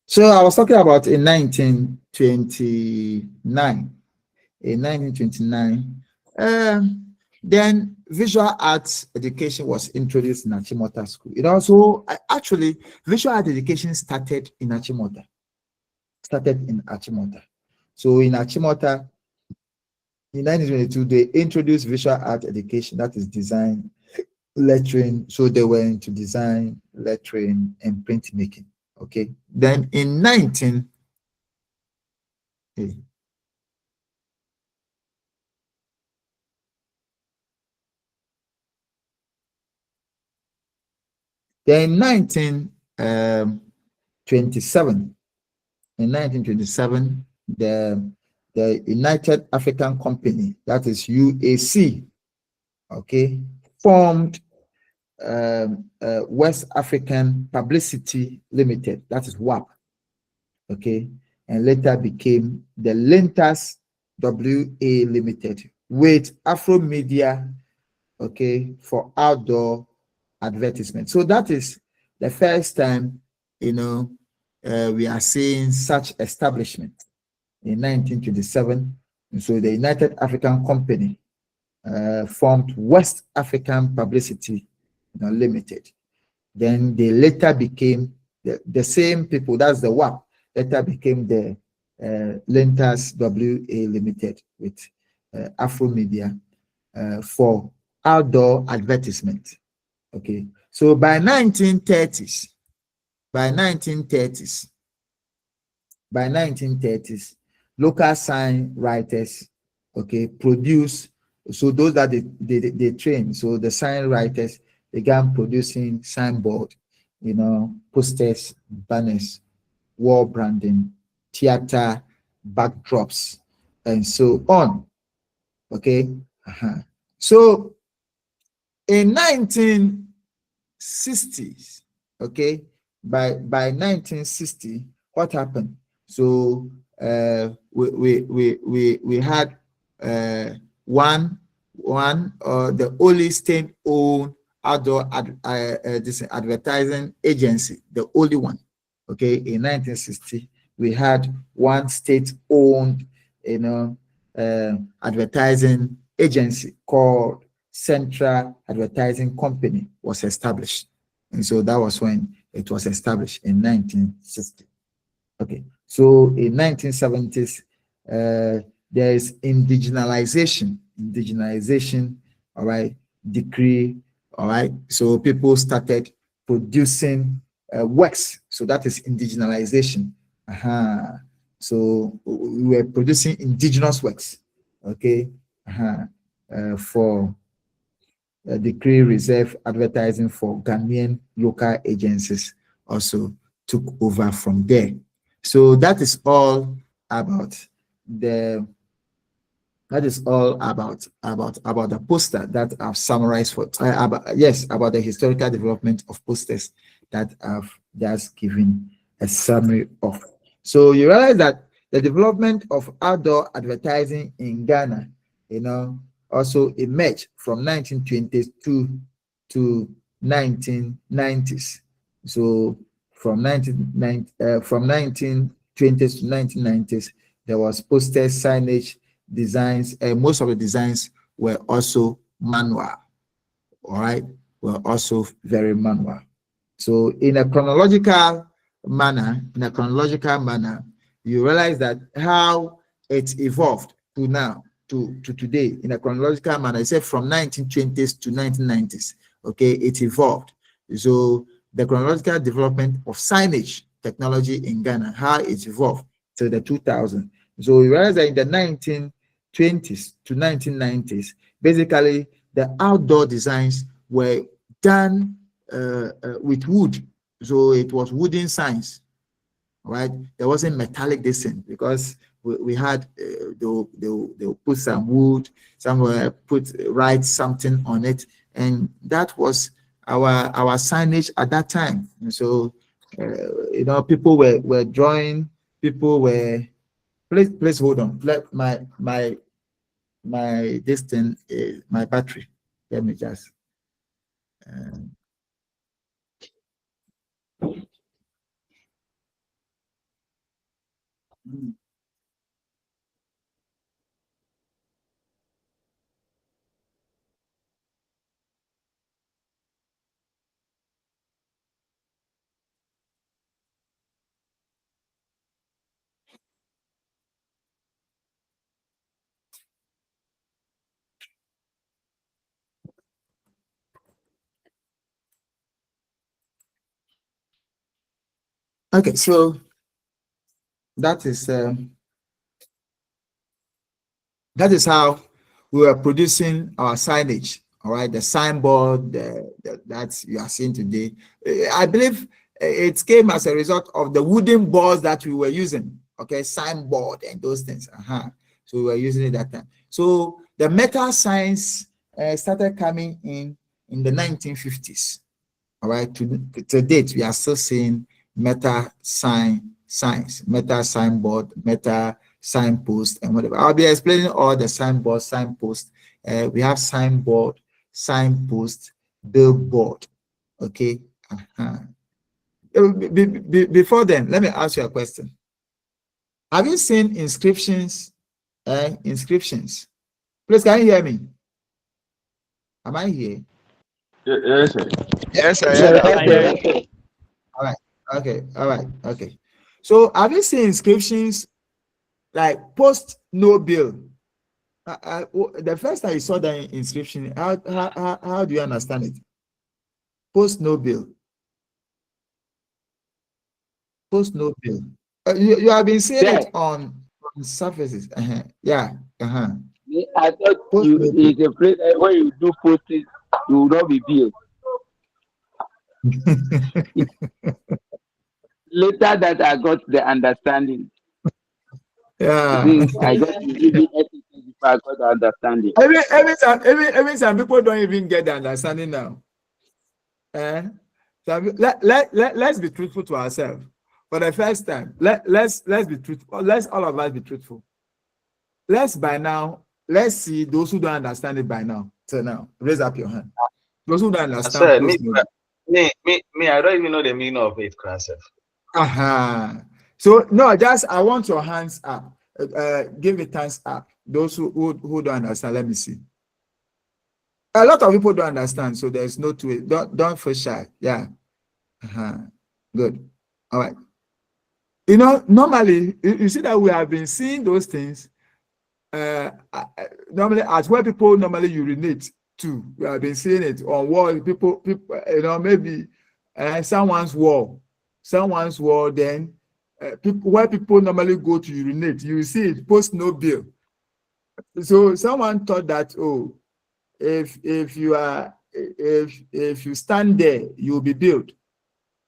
So I was talking about in 1929. In 1929, then visual arts education was introduced in Achimota School. It also, actually, visual art education started in Achimota. So in Achimota, in 1922, they introduced visual art education, that is design, lettering. So they went into design, lettering, and printmaking. Okay. Then in 19... Then in 1927, the United African Company, that is UAC, okay, formed West African Publicity Limited, that is WAP, okay, and later became the Lintas WA Limited with Afro Media, okay, for outdoor advertisement. So that is the first time, you know, we are seeing such establishment in 1927. And so the United African Company, formed West African Publicity, Limited. Then they later became the same people, that's the WAP, later became the Lentas WA Limited with Afro Media for outdoor advertisement. Okay, so by 1930s, by 1930s, local sign writers, okay, produce. So those that they train. So the sign writers began producing signboard, posters, banners, wall branding, theater backdrops, and so on. Okay. So in 1960s, okay, by 1960, what happened? So we had the only state-owned outdoor this advertising agency, the only one. Okay, in 1960, we had one state-owned, advertising agency called Central Advertising Company was established. And so that was when it was established in 1960. Okay, so in 1970s, there is indigenization, all right, decree, all right. So people started producing works. So that is indigenization. So we were producing indigenous works, okay, for decree reserve advertising for Ghanaian local agencies also took over from there. So that is all about the the poster that I've summarized for about the historical development of posters that I've just given a summary of. So you realize that the development of outdoor advertising in Ghana, also emerged from 1920s to 1990s. So from 1920s to 1990s, there was poster signage designs, and most of the designs were also manual. All right, were also very manual. So in a chronological manner, you realize that how it evolved to now, to today, in a chronological manner, except from 1920s to 1990s. Okay, it evolved. So the chronological development of signage technology in Ghana, how it evolved to the 2000s. So you realize that in the 1920s to 1990s, basically the outdoor designs were done with wood. So it was wooden signs, right? There wasn't metallic design because we had they'll put some wood, somewhere write something on it, and that was our signage at that time. And so people were drawing, people were please hold on. Let my this thing is my battery. Let me just okay, so that is how we were producing our signage. All right, the signboard that you are seeing today. I believe it came as a result of the wooden boards that we were using. Okay, signboard and those things. So we were using it that time. So the metal signs started coming in the 1950s. All right, to date, we are still seeing metal signs, metal signboard, metal signpost, and whatever. I'll be explaining all the signboard, signpost. We have signboard, signpost, billboard. Okay. Before then, let me ask you a question. Have you seen inscriptions? Inscriptions. Please, can you hear me? Am I here? Yes, sir. Yes, sir. Sir, Yes, sir. All right. Okay. All right. Okay. So have you seen inscriptions like post no bill? The first time you saw the inscription, how do you understand it? Post no bill. Post no bill. You have been seeing it on surfaces. Yeah. I thought it's a place when you do posting, you will not be billed. Later that I got the understanding. Yeah. I got to really everything before I got the understanding. Every time people don't even get the understanding now. Let's be truthful to ourselves. For the first time, let's be truthful. Let's all of us be truthful. Let's see those who don't understand it by now. So now, raise up your hand. Those who don't understand. Sir, me, I don't even know the meaning of it, Cransef. So no, I want your hands up. Give it hands up. Those who don't understand, let me see. A lot of people don't understand, so there's no to it. Don't feel shy. Yeah. Good. All right. You know, normally you see that we have been seeing those things. Normally, as where people normally urinate too. We have been seeing it on wall. People, you know, maybe someone's wall. Then where people normally go to urinate, you see it post no bill. So someone thought that if you stand there, you'll be billed.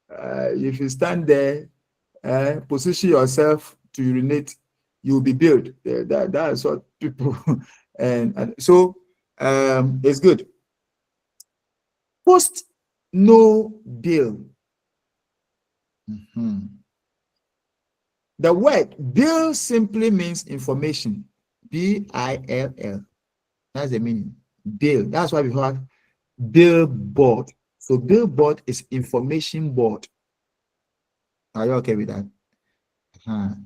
If you stand there, position yourself to urinate, you'll be billed. That's what people and so it's good. Post no bill. The word bill simply means information. B-I-L-L. That's the meaning. Bill. That's why we have billboard. So billboard is information board. Are you okay with that?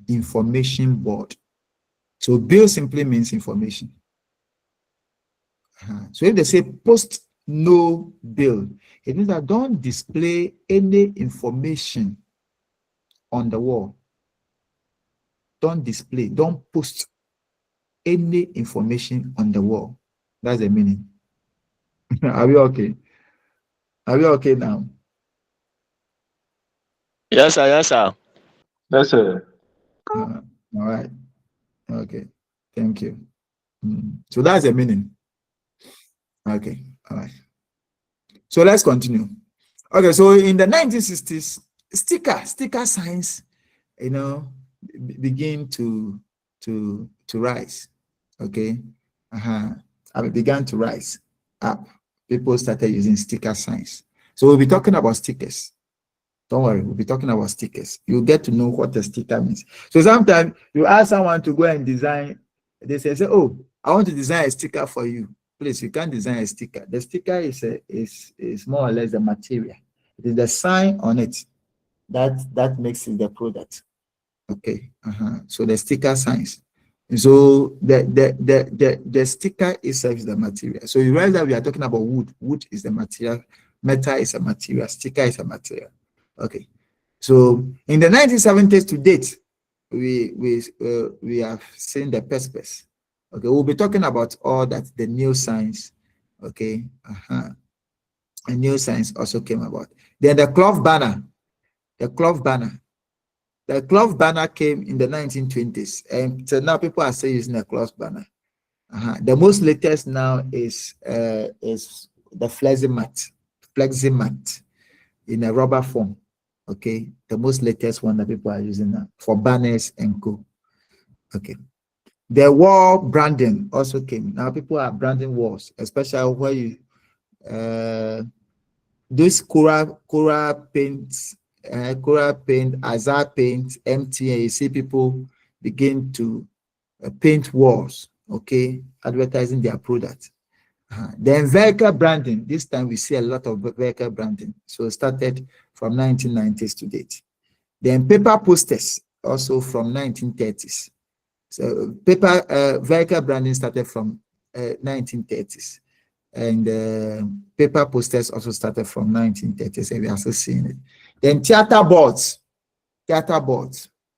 Information board. So bill simply means information. So if they say post no bill, it means that don't display any information on the wall. Don't post any information on the wall. That's the meaning. Are we okay? Are we okay now? Yes, sir. Yes, sir. Yes, sir. All right. Okay. Thank you. So that's the meaning. Okay. All right. So let's continue. Okay. So in the 1960s, sticker signs, you know, begin to rise. Okay. It began to rise up. People started using sticker signs. So we'll be talking about stickers. Don't worry, we'll be talking about stickers. You'll get to know what a sticker means. So sometimes you ask someone to go and design, they say, oh, I want to design a sticker for you. Please, you can't design a sticker. The sticker is more or less the material. It is the sign on it that makes it the product. Okay. So the sticker signs. So the sticker itself is the material. So you realize that we are talking about wood. Wood is the material. Metal is a material. Sticker is a material. Okay. So in the 1970s to date, we have seen the perspective. Okay, we'll be talking about all that, the new science. Okay. And new science also came about. Then the cloth banner. The cloth banner came in the 1920s, and so now people are still using the cloth banner. The most latest now is the fleximat in a rubber form. Okay, the most latest one that people are using now for banners and co. Okay, the wall branding also came. Now people are branding walls, especially where you this Cora paints. Cora paint, Azar paint, MTA, you see people begin to paint walls, okay, advertising their product. Then vehicle branding, this time we see a lot of vehicle branding. So it started from 1990s to date. Then paper posters, also from 1930s. So vehicle branding started from 1930s. And paper posters also started from 1930s, and we are still seeing it. Then theater boards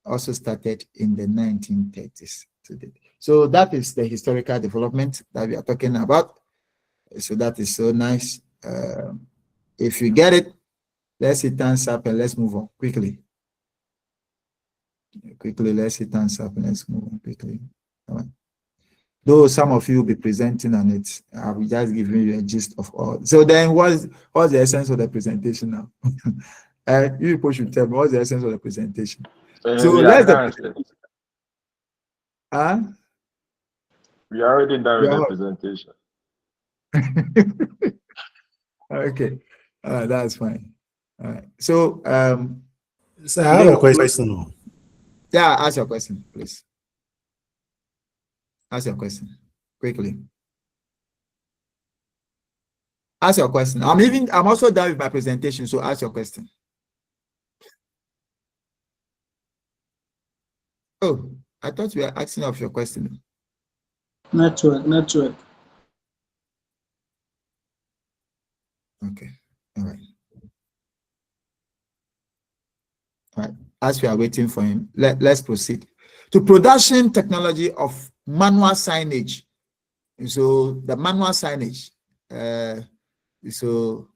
also started in the 1930s today. So that is the historical development that we are talking about. So that is so nice. If you get it, let's hit thumbs up and let's move on quickly. Let's hit thumbs up and let's move on quickly. All right. Though some of you will be presenting on it, I will just give you a gist of all. So then what's the essence of the presentation now? You people should tell me what's the essence of the presentation. So let's we are already done with the presentation. Okay. That's fine. All right. So so I have a question. Yeah, ask your question, please. Ask your question quickly. Ask your question. I'm also done with my presentation, so ask your question. Oh, I thought we were asking of your question. Network. Okay. All right. As we are waiting for him, let's proceed to production technology of manual signage. So the manual signage, so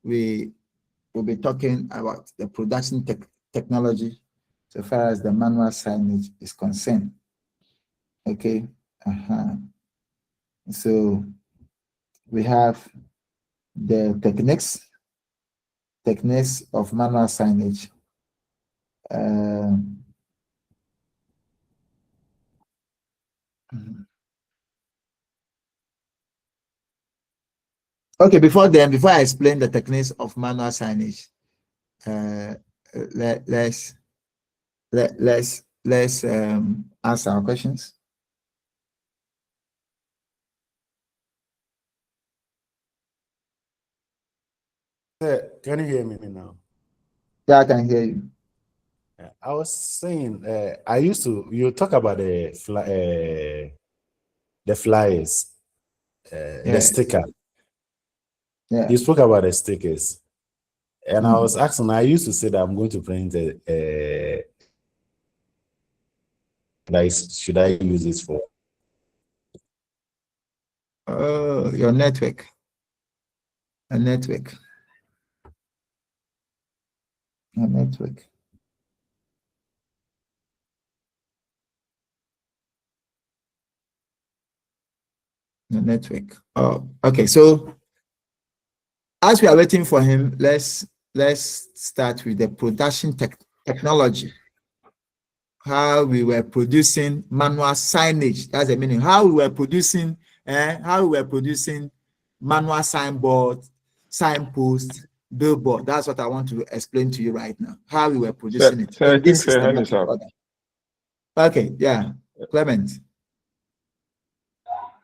we will be talking about the production technology so far as the manual signage is concerned. Okay. So we have the techniques of manual signage. Okay, before I explain the techniques of manual signage, let's answer our questions. Can you hear me now? Yeah, I can hear you. I was saying, you talk about the flyers, the sticker. Yeah. You spoke about the stickers. And I was asking, I used to say that I'm going to print should I use this for? Your network. A network. A network. The network. Oh, okay. So as we are waiting for him, let's start with the production technology. How we were producing manual signage. That's the meaning. How we were producing manual signboard, signpost, billboard. That's what I want to explain to you right now. How we were producing it. I think hand is up. Okay, yeah. Clement.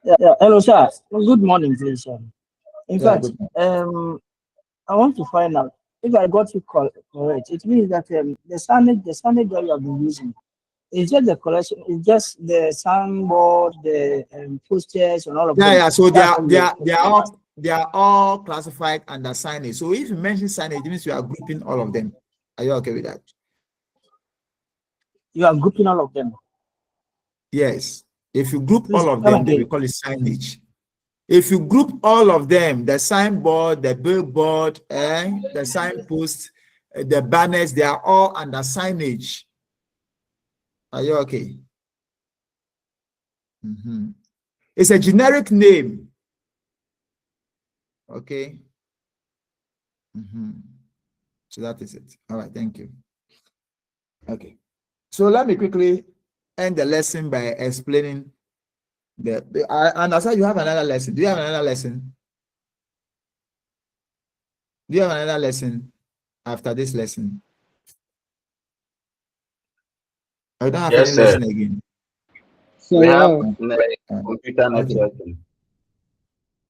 Yeah, hello, sir. Good morning, please, sir. In fact, I want to find out if I got you correct. It means that the signage that you have been using is just the collection, it's just the signboard, the posters, and all of them. Yeah. So they are all classified under signage. So if you mention signage, it means you are grouping all of them. Are you okay with that? You are grouping all of them. Yes. If you group all of them, then we call it signage. If you group all of them, the signboard, the billboard, the signpost, the banners, they are all under signage. Are you okay? It's a generic name. Okay. So that is it. All right. Thank you. Okay. So let me quickly end the lesson by explaining and I said you have another lesson. Do you have another lesson? Do you have another lesson after this lesson? I don't have any lesson again. So we have computer networking.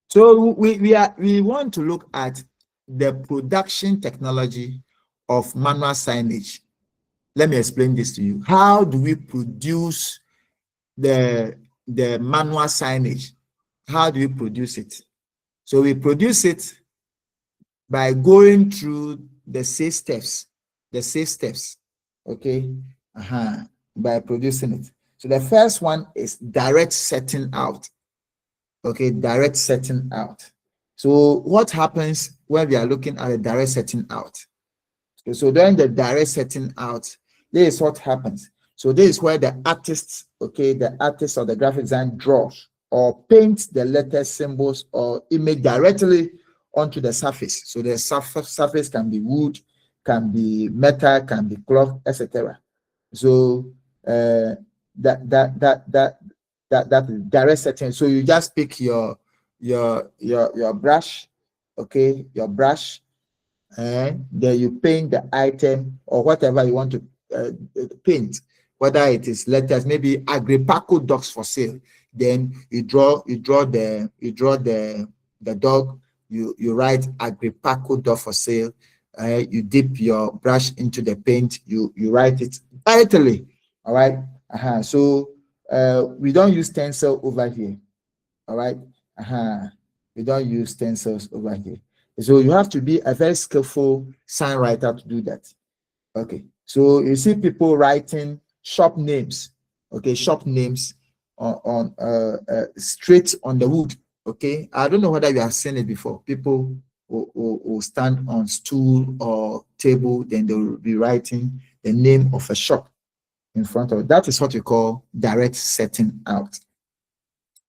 So we want to look at the production technology of manual signage. Let me explain this to you. How do we produce the manual signage? How do we produce it? So we produce it by going through the 6 steps, okay, by producing it. So the first one is direct setting out, okay, direct setting out. So what happens when we are looking at a direct setting out? So during the direct setting out, this is what happens. So this is where the artist, okay, the artist or the graphic design draws or paints the letters, symbols, or image directly onto the surface. So the surface can be wood, can be metal, can be cloth, etc. So that is direct setting. So you just pick your brush, okay, your brush, and then you paint the item or whatever you want to paint, whether it is letters, maybe Agripaco dogs for sale. Then you draw the dog. You write Agripaco dog for sale. You dip your brush into the paint. You write it directly. All right. So we don't use stencil over here. All right. We don't use stencils over here. So you have to be a very skillful sign writer to do that. Okay. So you see people writing shop names. Okay, shop names on straight on the wood. Okay. I don't know whether you have seen it before. People will stand on stool or table, then they will be writing the name of a shop in front of it. That is what we call direct setting out.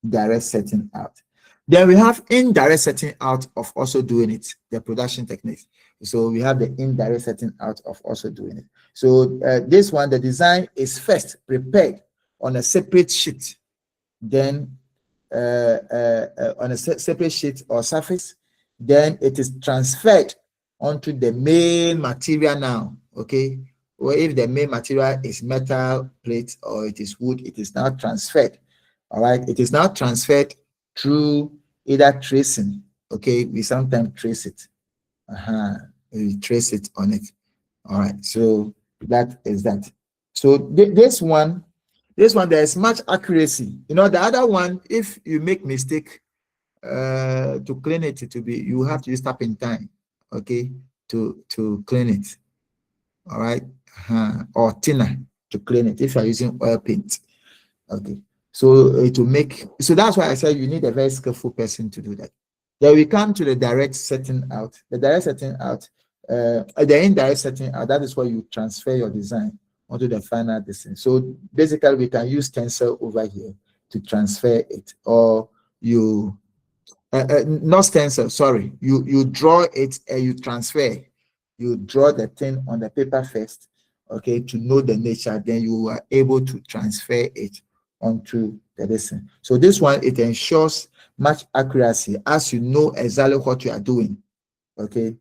Direct setting out. Then we have indirect setting out of also doing it, the production techniques. So we have the indirect setting out of also doing it. So this one, the design is first prepared on a separate sheet, then on a separate sheet or surface, then it is transferred onto the main material now, okay? Or if the main material is metal plate or it is wood, it is now transferred, all right? It is now transferred through either tracing, okay? We sometimes trace it. We trace it on it. All right, so that is that. So this one, there is much accuracy. You know, the other one, if you make mistake to clean it, you have to use tapping time, okay, to clean it. All right, or thinner to clean it if you are using oil paint. Okay. So so that's why I said you need a very skillful person to do that. Then we come to the direct setting out. The direct setting out, the indirect setting out, that is where you transfer your design onto the final design. So basically we can use stencil over here to transfer it, or you not stencil, sorry, you draw it and you transfer. You draw the thing on the paper first, okay, to know the nature, then you are able to transfer it onto the lesson. So this one, it ensures much accuracy as you know exactly what you are doing. Okay.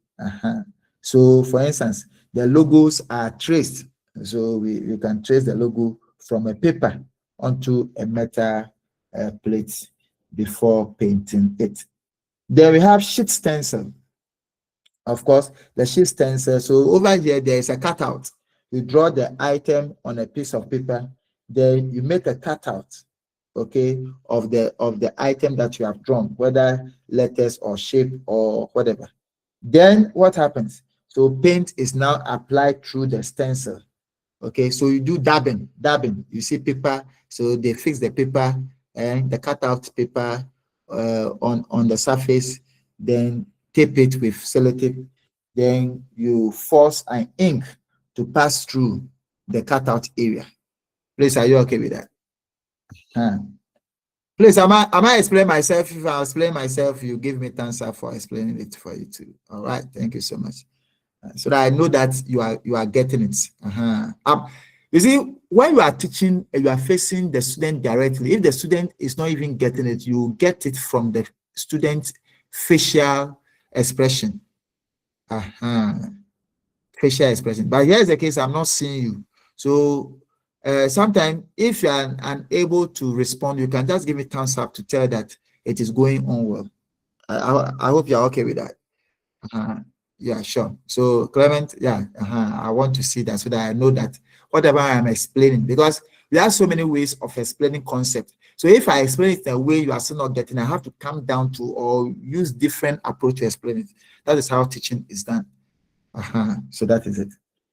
So for instance, the logos are traced. So we can trace the logo from a paper onto a metal plate before painting it. Then we have sheet stencil. Of course, the sheet stencil. So over here, there is a cutout. You draw the item on a piece of paper. Then you make a cutout, okay, of the item that you have drawn, whether letters or shape or whatever. Then what happens? So paint is now applied through the stencil. Okay, so you do dabbing. You see paper, so they fix the paper and the cutout paper on the surface, then tape it with sellotape. Then you force an ink to pass through the cutout area. Please, are you okay with that? Please, am I explaining myself? If I explain myself, you give me thumbs up for explaining it for you too. All right, thank you so much. So that I know that you are getting it. You see, when you are teaching, you are facing the student directly. If the student is not even getting it, you get it from the student's facial expression. Facial expression. But here's the case: I'm not seeing you. So sometimes, if you are unable to respond, you can just give me thumbs up to tell that it is going on well. I hope you're okay with that. Yeah, sure. So Clement, yeah, I want to see that so that I know that whatever I'm explaining, because there are so many ways of explaining concept. So if I explain it in a way you are still not getting, I have to come down to or use different approach to explain it. That is how teaching is done. So that is it.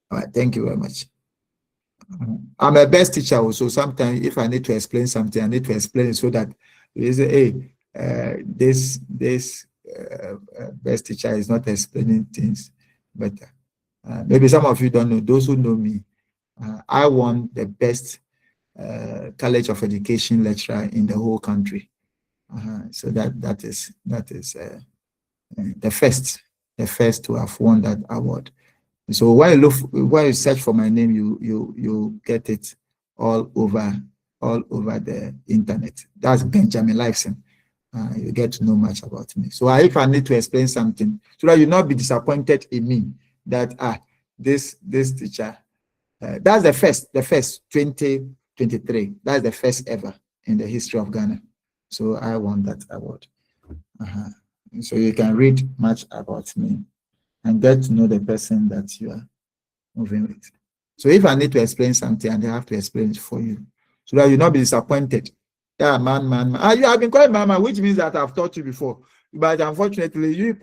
All right, thank you very much. I'm a best teacher, so sometimes if I need to explain something, I need to explain it so that you say, hey, this best teacher is not explaining things better. Maybe some of you don't know. Those who know me, I won the best College of Education lecturer in the whole country. So that is the first to have won that award. So when you search for my name, you get it all over the internet. That's Benjamin Lifeson. You get to know much about me. So if I need to explain something, so that you not be disappointed in me, that this teacher, that's the first 2023. That's the first ever in the history of Ghana. So I won that award. So you can read much about me and get to know the person that you are moving with. So if I need to explain something, and I have to explain it for you, so that you not be disappointed. Yeah, man. You have been called man, which means that I've taught you before. But unfortunately, you